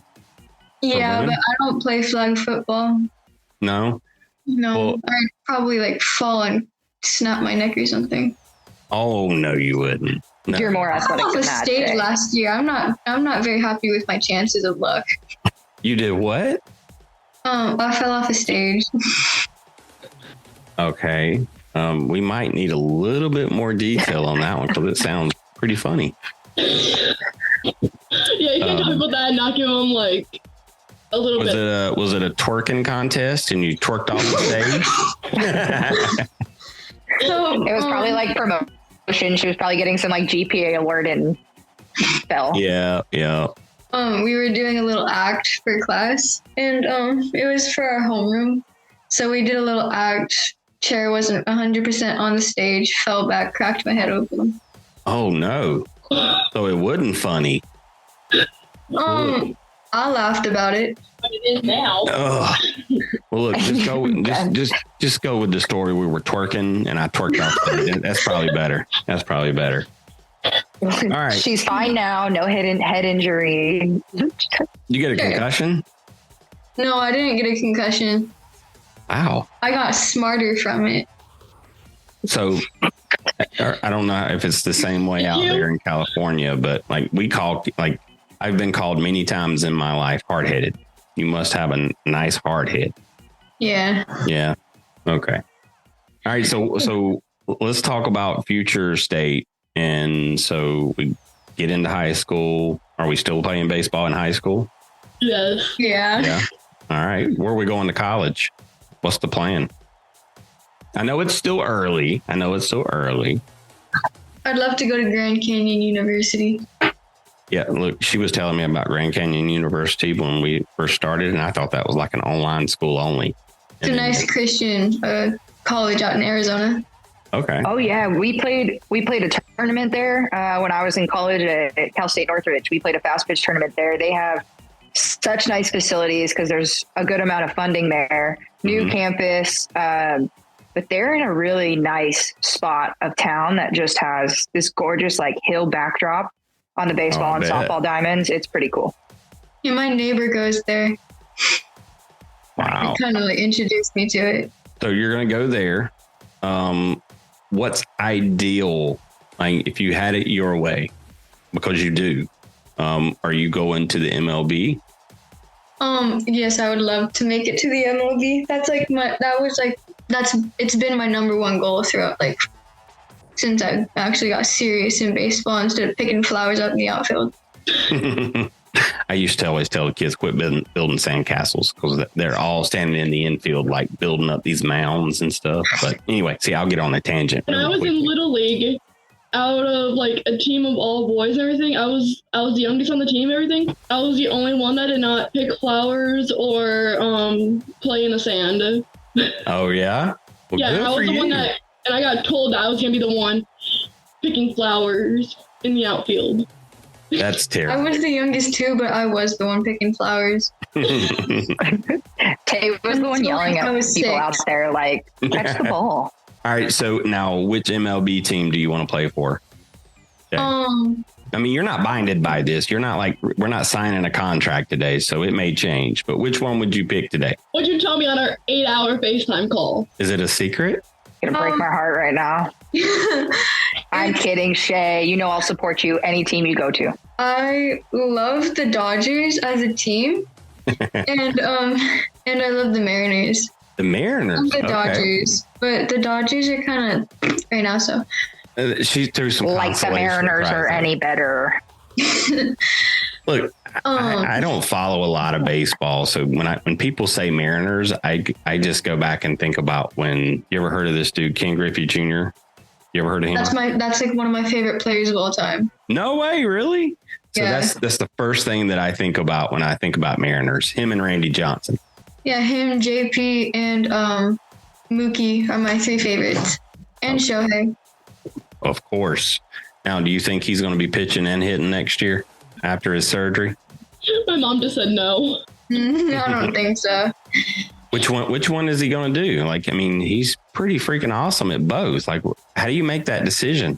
Yeah, but I don't play flag football. No? No, Well, I'd probably like fall and snap my neck or something. Oh, no, you wouldn't. No. You're more I athletic fell off than a that. stage Shae. last year. I'm not very happy with my chances of luck. You did what? I fell off a stage. Okay. We might need a little bit more detail on that one because it sounds pretty funny. Yeah, you can talk about that and not give them like a little bit. Was it a twerking contest and you twerked off the stage? So, It was probably like promotion. She was probably getting some like GPA award and fell. Yeah. we were doing a little act for class, and it was for our homeroom. So we did a little act. Chair wasn't 100% on the stage, fell back, cracked my head open. Oh no. So it wasn't funny. I laughed about it. But it is now. Oh. Well, look, just go with the story. We were twerking and I twerked off. That's probably better. All right. She's fine now. No head injury. You get a concussion? No, I didn't get a concussion. Wow. I got smarter from it. So I don't know if it's the same way out there in California, but like I've been called many times in my life hard-headed. You must have a nice hard head. Yeah. Yeah. Okay. All right. So let's talk about future state. And so we get into high school. Are we still playing baseball in high school? Yes. Yeah. Yeah. All right. Where are we going to college? What's the plan? I know it's still early. I'd love to go to Grand Canyon University. Yeah, look, she was telling me about Grand Canyon University when we first started, and I thought that was like an online school only. It's a nice Christian college out in Arizona. Okay. Oh yeah, we played a tournament there when I was in college at Cal State Northridge. We played a fast pitch tournament there. They have such nice facilities because there's a good amount of funding there. New campus, but they're in a really nice spot of town that just has this gorgeous like hill backdrop on the baseball and softball diamonds. It's pretty cool. Yeah, my neighbor goes there. Wow. He kind of like introduced me to it. So you're going to go there. What's ideal? Like if you had it your way, because you do, are you going to the MLB? Yes, I would love to make it to the MLB. It's been my number one goal throughout, like, since I actually got serious in baseball instead of picking flowers up in the outfield. I used to always tell the kids quit building sandcastles because they're all standing in the infield, like building up these mounds and stuff. But anyway, see, I'll get on a tangent. When I was in Little League, out of like a team of all boys and everything, I was the youngest on the team and everything. I was the only one that did not pick flowers or play in the sand. Oh, yeah? Well, yeah, I was the one that, and I got told that I was going to be the one picking flowers in the outfield. That's terrible. I was the youngest too, but I was the one picking flowers. Tay was the one yelling at people out there like, catch the ball. All right, so now which MLB team do you want to play for? Okay. I mean, you're not binded by this. You're not like, we're not signing a contract today, so it may change. But which one would you pick today? What'd you tell me on our 8-hour FaceTime call? Is it a secret? Gonna break my heart right now. I'm kidding, Shae. You know I'll support you any team you go to. I love the Dodgers as a team, and I love the Mariners. The Mariners. The Dodgers, but the Dodgers are kind of right now. So she threw some like the Mariners are any better. Look, I don't follow a lot of baseball, so when people say Mariners, I just go back and think about when you ever heard of this dude Ken Griffey Jr. You ever heard of him? That's like one of my favorite players of all time. No way, really? So yeah. That's the first thing that I think about when I think about Mariners. Him and Randy Johnson. Yeah, him, JP, and Mookie are my three favorites, and Shohei. Of course. Now, do you think he's going to be pitching and hitting next year after his surgery? My mom just said no. I don't think so. Which one is he going to do? Like, I mean, he's pretty freaking awesome at both. Like, how do you make that decision?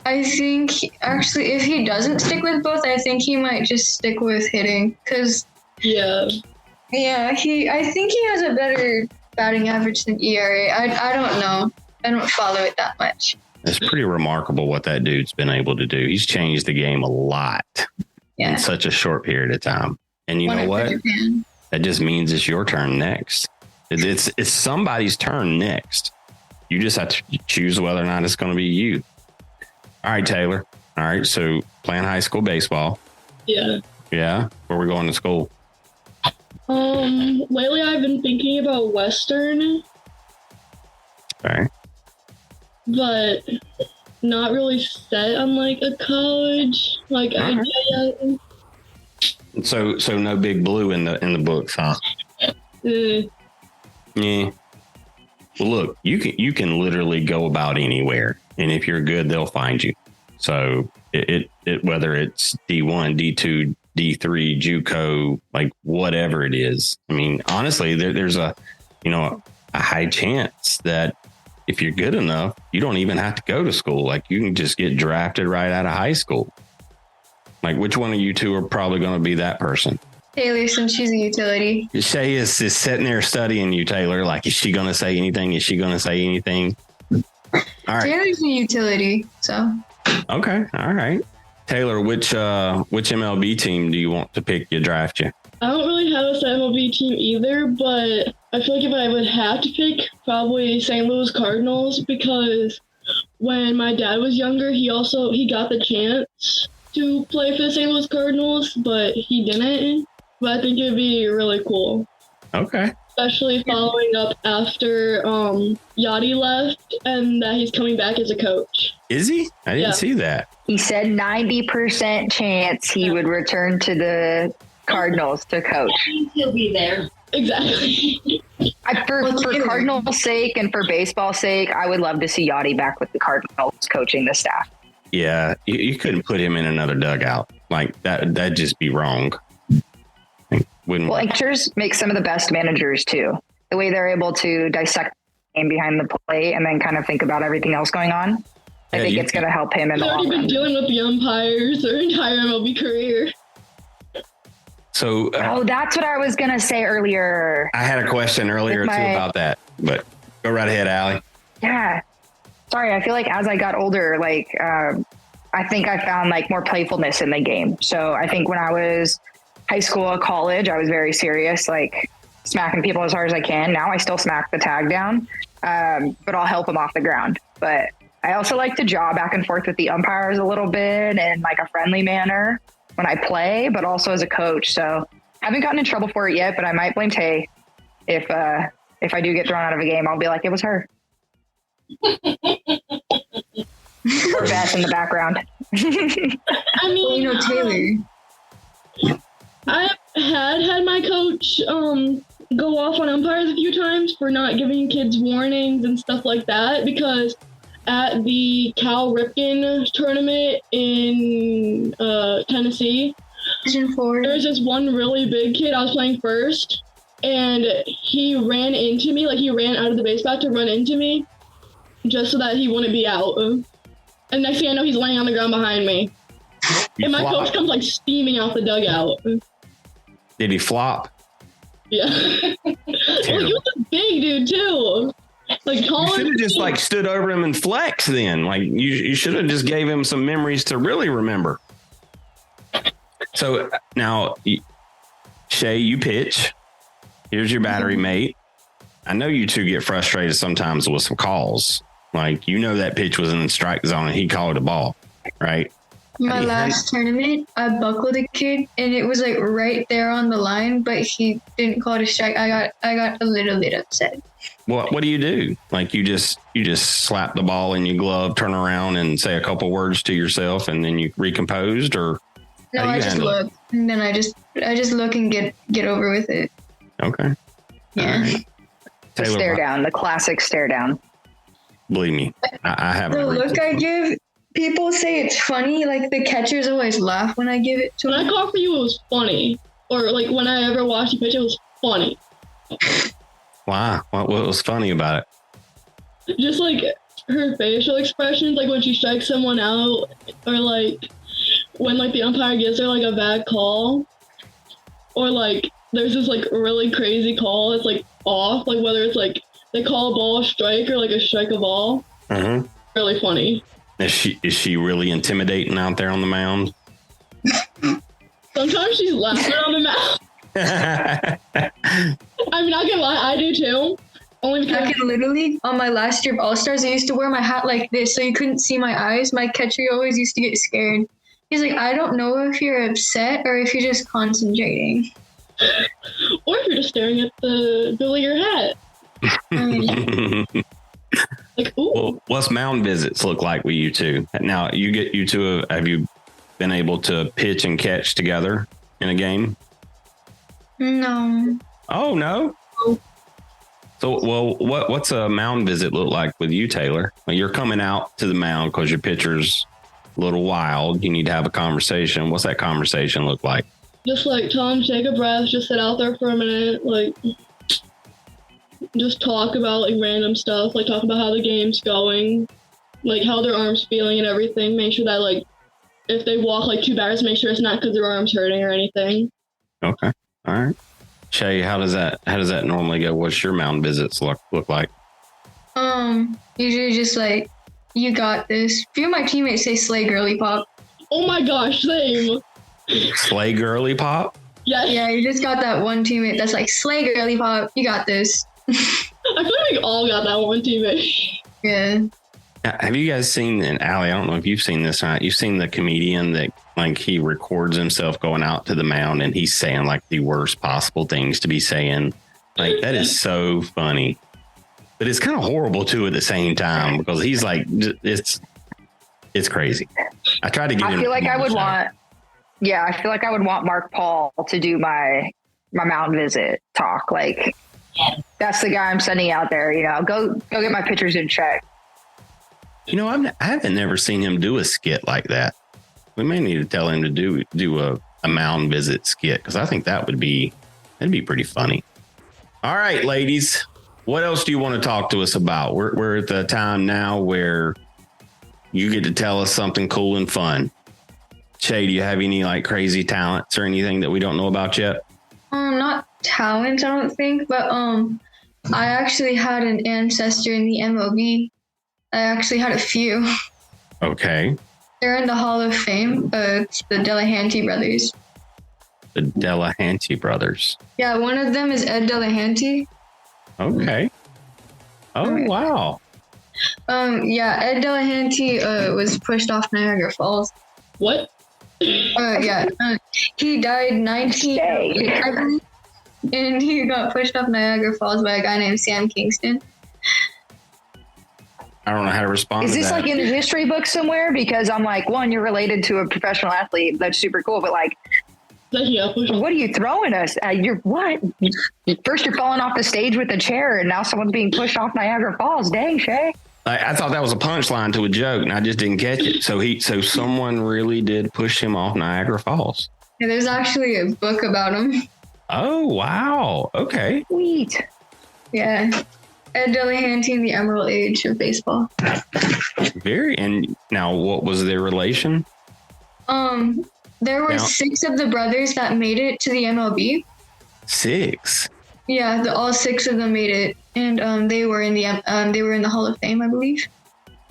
I think actually, if he doesn't stick with both, I think he might just stick with hitting. Cause I think he has a better batting average than ERA. I don't know. I don't follow it that much. It's pretty remarkable what that dude's been able to do. He's changed the game a lot in such a short period of time. And you know what? That just means it's your turn next. It's somebody's turn next. You just have to choose whether or not it's going to be you. All right, Taylor. All right. So playing high school baseball. Yeah. Yeah. Where we going to school? Lately I've been thinking about Western. Okay. But not really set on like a college idea yet. So no Big Blue in the books, huh? Yeah. Well, look, you can literally go about anywhere, and if you're good, they'll find you. So it whether it's D1, D2, D3, JUCO, like whatever it is. I mean, honestly, there's a high chance that if you're good enough, you don't even have to go to school. Like you can just get drafted right out of high school. Like which one of you two are probably going to be that person? Taylor, since she's a utility. Shae is sitting there studying you, Taylor. Like, is she going to say anything? Is she going to say anything? All right. Taylor's a utility, so. Okay. All right. Taylor, which MLB team do you want to pick? You draft you. I don't really have a set MLB team either, but I feel like if I would have to pick, probably St. Louis Cardinals, because when my dad was younger, he got the chance to play for the St. Louis Cardinals, but he didn't. But I think it'd be really cool. Okay. especially following up after Yachty left and that he's coming back as a coach. Is he? I didn't see that. He said 90% chance he would return to the Cardinals to coach. He'll be there. Exactly. For Cardinals' sake and for baseball's sake, I would love to see Yachty back with the Cardinals coaching the staff. Yeah, you couldn't put him in another dugout. Like, that'd just be wrong. Well, anchors make some of the best managers, too. The way they're able to dissect the game behind the plate and then kind of think about everything else going on. I think it's going to help him in the long run. He's already been dealing with the umpires their entire MLB career. So, that's what I was going to say earlier. I had a question earlier, too, about that. But go right ahead, Allie. Yeah. Sorry, I feel like as I got older, I think I found more playfulness in the game. So I think when I was high school, college, I was very serious, smacking people as hard as I can. Now I still smack the tag down, but I'll help them off the ground. But I also like to jaw back and forth with the umpires a little bit in a friendly manner when I play, but also as a coach. So I haven't gotten in trouble for it yet, but I might blame Tay if I do get thrown out of a game. I'll be like, it was her. Or Beth in the background. I mean, Taylor. I had my coach go off on umpires a few times for not giving kids warnings and stuff like that, because at the Cal Ripken tournament in Tennessee, there's this one really big kid. I was playing first, and he ran into me. He ran out of the base path to run into me, just so that he wouldn't be out. And next thing I know, he's laying on the ground behind me. And my coach comes steaming out the dugout. Did he flop? Yeah. Well, he was a big dude too. You should have just stood over him and flexed then. You should have just gave him some memories to really remember. So now, Shae, you pitch. Here's your battery mate. I know you two get frustrated sometimes with some calls. That pitch was in the strike zone and he called a ball, right? My last tournament, I buckled a kid and it was right there on the line, but he didn't call it a strike. I got a little bit upset. What do? You just slap the ball in your glove, turn around and say a couple words to yourself and then you recomposed, or no, I just look and then I just look and get over with it. Okay. Yeah. Right. The stare down, the classic stare down. Believe me, I have the look I give. People say it's funny. The catchers always laugh when I give it to them. When I call for you, it was funny. Or when I ever watched you pitch, it was funny. Wow. What was funny about it? Just her facial expressions, when she strikes someone out, or when the umpire gives her a bad call, or there's this really crazy call. It's off, whether it's they call a ball a strike or a strike a ball. Mm-hmm. Really funny. Is she really intimidating out there on the mound? Sometimes she's laughing on the mound. I mean, I can lie, I do too. Only because I can literally, on my last year of All-Stars, I used to wear my hat like this so you couldn't see my eyes. My catcher always used to get scared. He's like, I don't know if you're upset or if you're just concentrating. Or if you're just staring at the bill of your hat. Ooh. Well, what's mound visits look like with you two? Now, have you been able to pitch and catch together in a game? No. Oh, no? So, what's a mound visit look like with you, Taylor? You're coming out to the mound because your pitcher's a little wild. You need to have a conversation. What's that conversation look like? Just tell him, take a breath, just sit out there for a minute, just talk about random stuff, talk about how the game's going, how their arm's feeling and everything. Make sure that if they walk 2 batters, make sure it's not because their arm's hurting or anything. Okay. All right. Shae, how does that normally go? What's your mound visits look like? Usually just you got this. A few of my teammates say slay girly pop. Oh my gosh, same. Slay girly pop? Yes. Yeah, you just got that one teammate that's slay girly pop, you got this. I feel like we all got that one teammate. Yeah. Have you guys seen, and Allie, I don't know if you've seen this or not, you've seen the comedian that he records himself going out to the mound and he's saying the worst possible things to be saying Like, that is so funny. But it's kind of horrible, too, at the same time, because he's like, it's crazy. I tried to get him. I feel like I would want Mark Paul to do my mountain visit talk. Like, that's the guy I'm sending out there. You know, go get my pictures in check. You know, I haven't never seen him do a skit like that. We may need to tell him to do a mountain visit skit, because I think that'd be pretty funny. All right, ladies, what else do you want to talk to us about? We're at the time now where you get to tell us something cool and fun. Shae, do you have any like crazy talents or anything that we don't know about yet? Not talents, I don't think, but I actually had an ancestor in the MLB. I actually had a few. Okay. They're in the Hall of Fame. It's the Delahanty brothers. The Delahanty brothers. Yeah, one of them is Ed Delahanty. Okay. Oh, right. Wow. Yeah, Ed Delahanty was pushed off Niagara Falls. What? Yeah. He died 1908, I believe, and he got pushed off Niagara Falls by a guy named Sam Kingston. I don't know how to respond Is to this that. like in the history book somewhere? Because I'm like, one, you're related to a professional athlete. That's super cool. But like, what are you throwing us? You're what? First, you're falling off the stage with a chair, and now someone's being pushed off Niagara Falls. Dang, Shae. I thought that was a punchline to a joke, and I just didn't catch it. So someone really did push him off Niagara Falls. Yeah, there's actually a book about him. Oh, wow. Okay. Sweet. Yeah. Ed Delahanty in the Emerald Age of baseball. And now what was their relation? There were 6 of the brothers that made it to the MLB. 6? Yeah, all 6 of them made it, and they were in the Hall of Fame, I believe.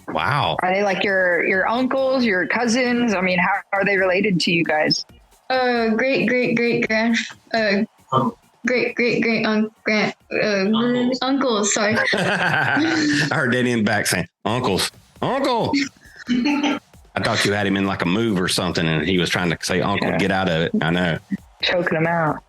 Wow. Are they like your uncles, your cousins? I mean, how are they related to you guys? Great uncles. Sorry. I heard Daddy in the back saying, Uncle. I thought you had him in like a move or something, and he was trying to say, Uncle, get out of it. I know. Choking them out.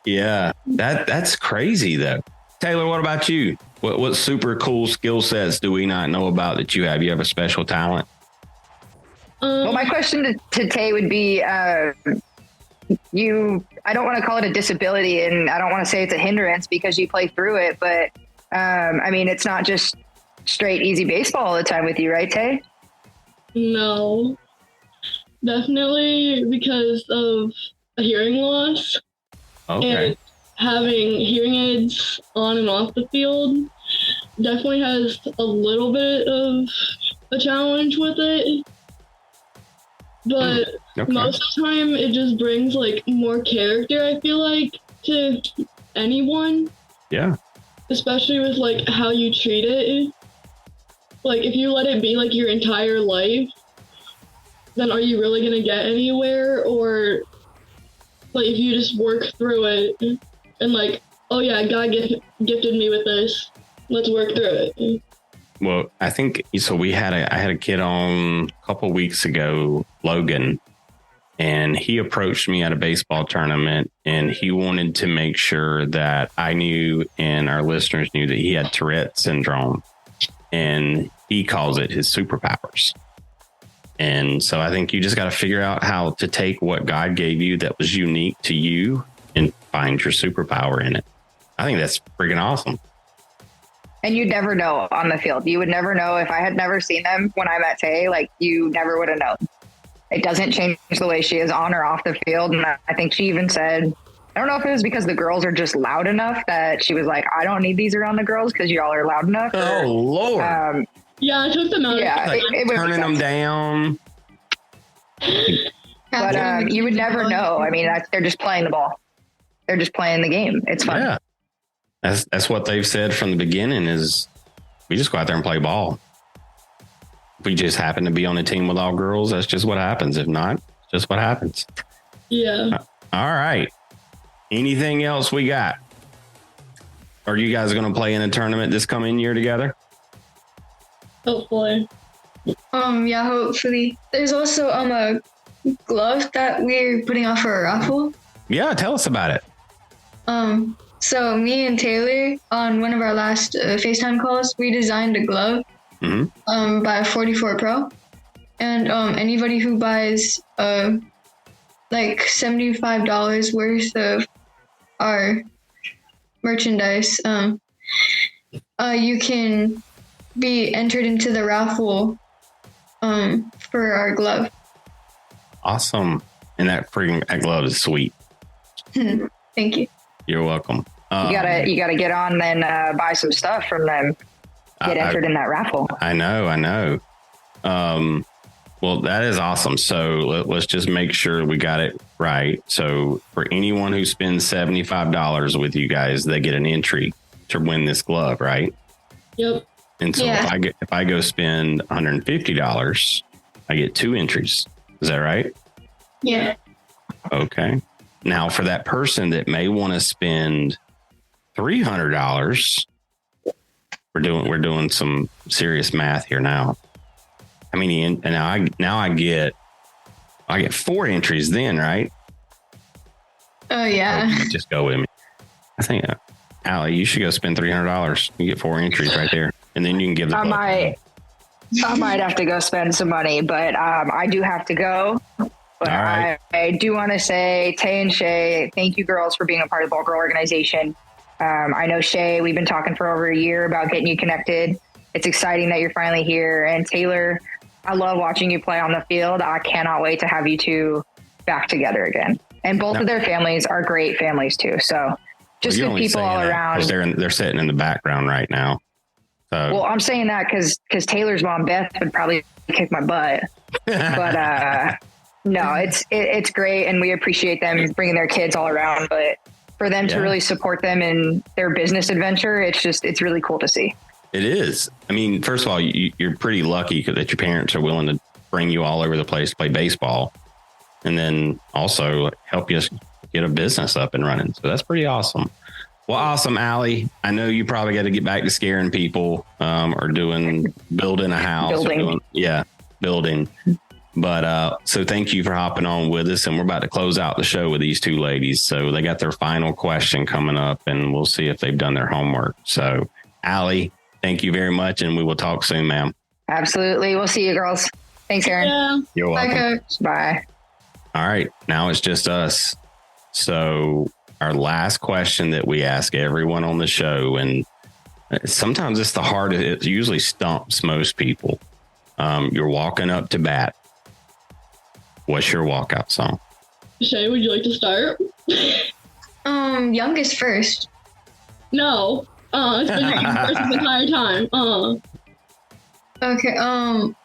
Yeah, that's crazy though. Taylor, what about you? What super cool skill sets do we not know about that you have? You have a special talent? Well, my question to Tay would be, I don't want to call it a disability, and I don't want to say it's a hindrance because you play through it, but I mean, it's not just straight easy baseball all the time with you, right, Tay? No. Definitely because of a hearing loss. Okay. And having hearing aids on and off the field definitely has a little bit of a challenge with it. But most of the time it just brings like more character, I feel like, to anyone. Yeah. Especially with like how you treat it. Like if you let it be like your entire life, then are you really gonna get anywhere? Or like if you just work through it and like, oh yeah, God gifted me with this, let's work through it. Well, I think so. I had a kid on a couple weeks ago, Logan, and he approached me at a baseball tournament, and he wanted to make sure that I knew and our listeners knew that he had Tourette syndrome, and he calls it his superpowers. And so I think you just got to figure out how to take what God gave you that was unique to you and find your superpower in it. I think that's freaking awesome. And you'd never know on the field. You would never know if I had never seen them when I met Tay, like you never would have known. It doesn't change the way she is on or off the field. And I think she even said, I don't know if it was because the girls are just loud enough that she was like, I don't need these around the girls because y'all are loud enough. Oh, Lord. Yeah, I took them out. Yeah, like it turning them down. But you would never know. I mean, they're just playing the ball. They're just playing the game. It's fun. Yeah. That's what they've said from the beginning is we just go out there and play ball. If we just happen to be on a team with all girls, that's just what happens. If not, it's just what happens. Yeah. All right. Anything else we got? Are you guys going to play in a tournament this coming year together? Hopefully. Yeah, hopefully. There's also a glove that we're putting off for a raffle. Yeah, tell us about it. So me and Taylor, on one of our last FaceTime calls, we designed a glove by 44 Pro. And anybody who buys like $75 worth of our merchandise, you can be entered into the raffle for our glove. Awesome. And that glove is sweet. Thank you. You're welcome. You gotta get on and buy some stuff from them. Get entered in that raffle. I know. Well, that is awesome. So let's just make sure we got it right. So for anyone who spends $75 with you guys, they get an entry to win this glove, right? Yep. And so if I go spend $150, I get 2 entries. Is that right? Yeah. Okay. Now for that person that may want to spend $300, we're doing some serious math here now. I mean, and now I get 4 entries then, right? Oh yeah. Okay, just go with me. I think, Allie, you should go spend $300. You get 4 entries right there, and then you can give the. I might have to go spend some money, but I do have to go. But right. I do want to say, Tay and Shae, thank you girls for being a part of the Ball Girl organization. I know Shae, we've been talking for over a year about getting you connected. It's exciting that you're finally here. And Taylor, I love watching you play on the field. I cannot wait to have you two back together again. And both of their families are great families too. So just good people all around. They're sitting in the background right now. So. Well, I'm saying that because Taylor's mom, Beth, would probably kick my butt. But no, it's great. And we appreciate them bringing their kids all around. But for them to really support them in their business adventure, it's really cool to see. It is. I mean, first of all, you're pretty lucky that your parents are willing to bring you all over the place to play baseball, and then also help you get a business up and running. So that's pretty awesome. Well, awesome, Allie. I know you probably got to get back to scaring people or building a house. Building. But so thank you for hopping on with us. And we're about to close out the show with these 2 ladies. So they got their final question coming up, and we'll see if they've done their homework. So, Allie, thank you very much, and we will talk soon, ma'am. Absolutely. We'll see you, girls. Thanks, Aaron. Yeah. You're welcome. Bye, Coach. Bye. All right. Now it's just us. So our last question that we ask everyone on the show, and sometimes it's the hardest, it usually stumps most people. You're walking up to bat. What's your walkout song? Shae, would you like to start? Youngest first. No. It's been first the entire time. Okay.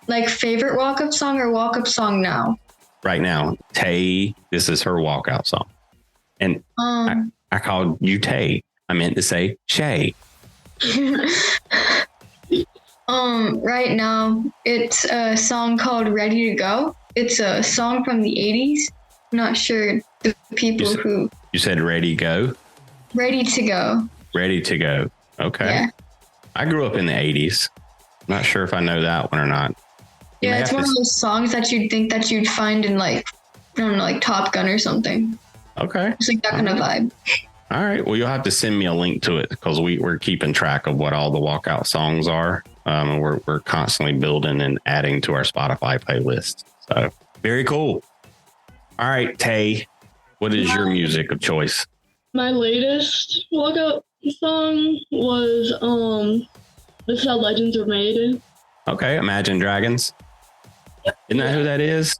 Like favorite walk-up song or walk-up song now? Right now, Tay, this is her walkout song. And I called you Tay. I meant to say Shae. Right now, it's a song called Ready to Go. It's a song from the 80s. I'm not sure the people who... You said Ready Go? Ready to Go. Ready to Go. Okay. Yeah. I grew up in the 80s. Not sure if I know that one or not. Yeah, it's one of those songs that you'd think that you'd find in like, I don't know, like Top Gun or something. Okay. It's like that kind of vibe. All right. Well, you'll have to send me a link to it because we're keeping track of what all the walkout songs are. And we're constantly building and adding to our Spotify playlist. So very cool. All right, Tay, what is your music of choice? My latest walkout song was This Is How Legends Are Made. Okay, Imagine Dragons. Isn't that who that is?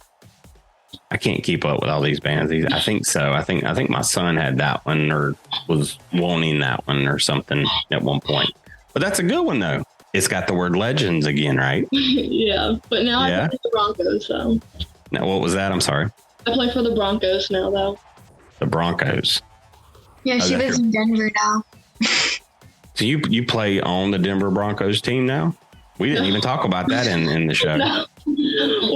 I can't keep up with all these bands. I think so. I think my son had that one or was wanting that one or something at one point. But that's a good one though. It's got the word legends again, right? Yeah, but now I play for the Broncos, so. Now, what was that? I'm sorry. I play for the Broncos now, though. The Broncos. Yeah, she lives in Denver now. So you play on the Denver Broncos team now? We didn't even talk about that in the show. No.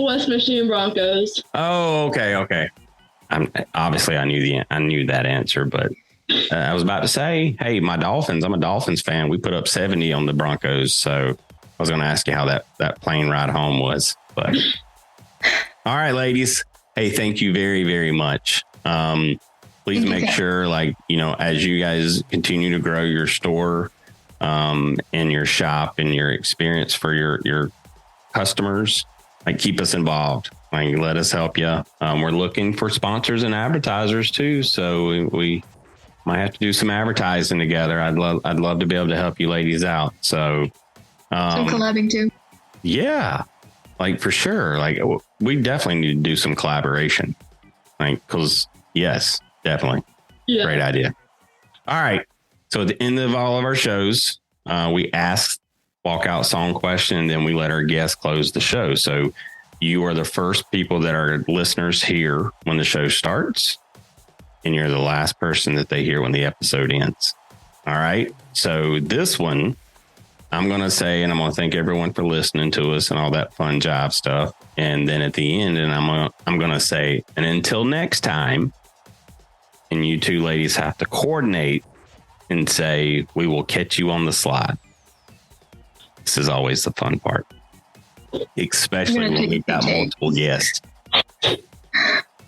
West Michigan Broncos. Oh, okay. Obviously I knew that answer, but I was about to say, hey, my Dolphins, I'm a Dolphins fan. We put up 70 on the Broncos. So I was going to ask you how that plane ride home was. But all right, ladies. Hey, thank you very, very much. please make sure, like, you know, as you guys continue to grow your store and your shop and your experience for your customers, like, keep us involved. Like, let us help you. We're looking for sponsors and advertisers too. So we might have to do some advertising together. I'd love to be able to help you ladies out. So some collabing too. Yeah, like, for sure. Like, we definitely need to do some collaboration. Like, because yes, definitely. Yeah. Great idea. All right. So at the end of all of our shows, we ask walkout song question, and then we let our guests close the show. So you are the first people that are listeners here when the show starts, and you're the last person that they hear when the episode ends. All right. So this one, I'm going to say, and I'm going to thank everyone for listening to us and all that fun job stuff. And then at the end, and I'm going to say, and until next time, and you two ladies have to coordinate and say, we will catch you on the slide. This is always the fun part, especially when we've got multiple guests. All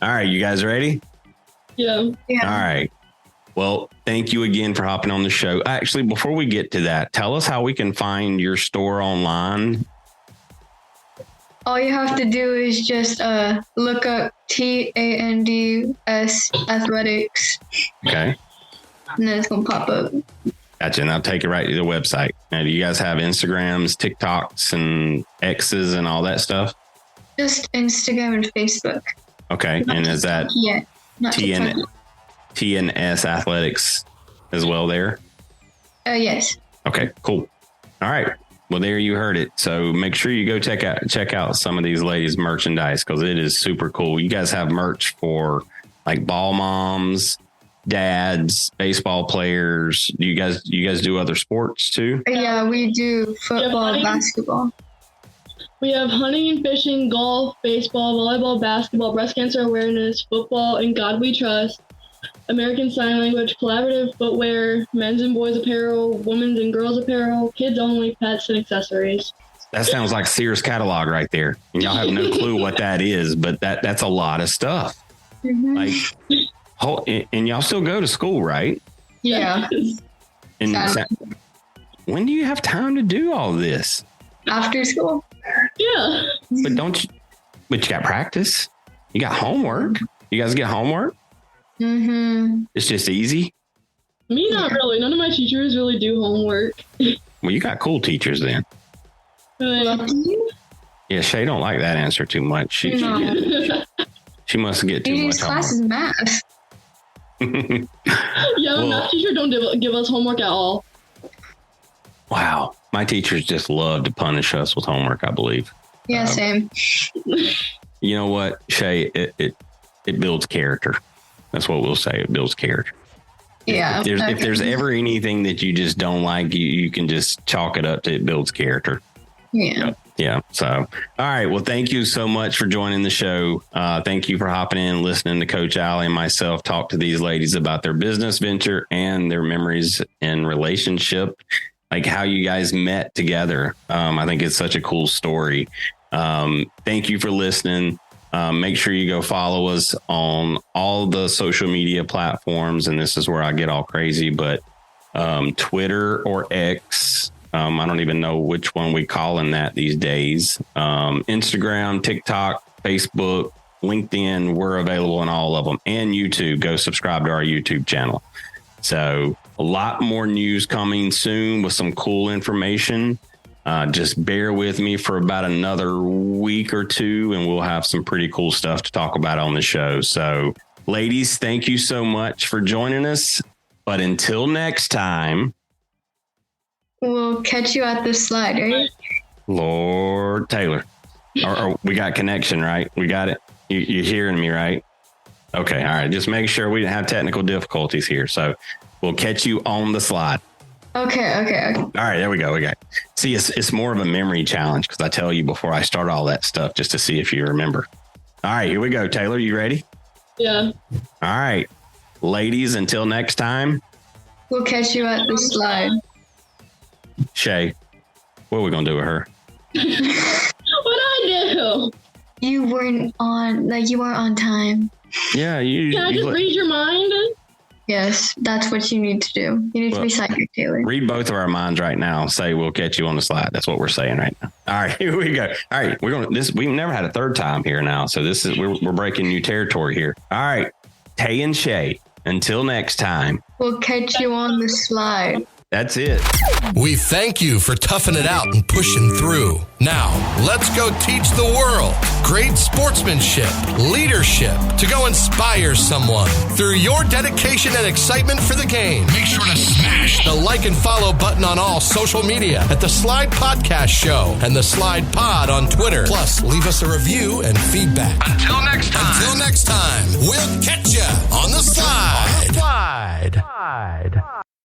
right. You guys ready? Yeah. All right. Well, thank you again for hopping on the show. Actually, before we get to that, tell us how we can find your store online. All you have to do is just look up TNS Athletics. Okay. And then it's going to pop up. Gotcha. And I'll take it right to the website. Now, do you guys have Instagrams, TikToks, and X's and all that stuff? Just Instagram and Facebook. Okay. And is that TNS Athletics as well there? Yes. Okay, cool. All right. Well, there you heard it. So make sure you go check out some of these ladies' merchandise, because it is super cool. You guys have merch for like ball moms, dads, baseball players. You guys do other sports too? Yeah, we do football, basketball. We have hunting and fishing, golf, baseball, volleyball, basketball, breast cancer awareness, football, and God We Trust, American Sign Language, collaborative footwear, men's and boys apparel, women's and girls apparel, kids only, pets, and accessories. That sounds like Sears catalog right there. And y'all have no clue what that is, but that's a lot of stuff. Mm-hmm. Like, and y'all still go to school, right? Yeah. And when do you have time to do all this? After school. Yeah. But you got practice. You got homework. You guys get homework? Mm-hmm. It's just easy. Me, not really. None of my teachers really do homework. Well, you got cool teachers then. Yeah, Shae don't like that answer too much. She must get too much homework. Class is math. Yeah, math teacher don't give us homework at all. Wow. My teachers just love to punish us with homework, I believe. Yeah, same. You know what, Shae? It builds character. That's what we'll say. It builds character. Yeah. If there's ever anything that you just don't like, you can just chalk it up to it builds character. Yeah. Yeah. So, all right. Well, thank you so much for joining the show. Thank you for hopping in and listening to Coach Allie and myself talk to these ladies about their business venture and their memories and relationship, like how you guys met together. I think it's such a cool story. Thank you for listening. Make sure you go follow us on all the social media platforms. And this is where I get all crazy, but Twitter or X. I don't even know which one we call in that these days. Instagram, TikTok, Facebook, LinkedIn. We're available in all of them, and YouTube. Go subscribe to our YouTube channel. So a lot more news coming soon with some cool information. Just bear with me for about another week or two, and we'll have some pretty cool stuff to talk about on the show. So, ladies, thank you so much for joining us. But until next time, we'll catch you at the slide, right? Lord Taylor. Or we got connection, right? We got it. You're hearing me, right? Okay. All right. Just make sure we didn't have technical difficulties here. So we'll catch you on the slide. Okay. All right, there we go. See, it's more of a memory challenge because I tell you before I start all that stuff just to see if you remember. All right, here we go. Taylor, you ready? Yeah. All right. Ladies, until next time. We'll catch you at the slide. Shae, what are we going to do with her? What'd I do? You weren't on time. Yeah, Can I just read your mind? Yes, that's what you need to do. You need to be psychic, Taylor. Read both of our minds right now. Say we'll catch you on the slide. That's what we're saying right now. All right, here we go. All right, we're going to we've never had a third time here now. So we're breaking new territory here. All right. Tay and Shae, until next time. We'll catch you on the slide. That's it. We thank you for toughing it out and pushing through. Now, let's go teach the world great sportsmanship, leadership, to go inspire someone through your dedication and excitement for the game. Make sure to smash the like and follow button on all social media at the S.L.I.D.E Podcast Show and the S.L.I.D.E Pod on Twitter. Plus, leave us a review and feedback. Until next time, we'll catch you on the slide.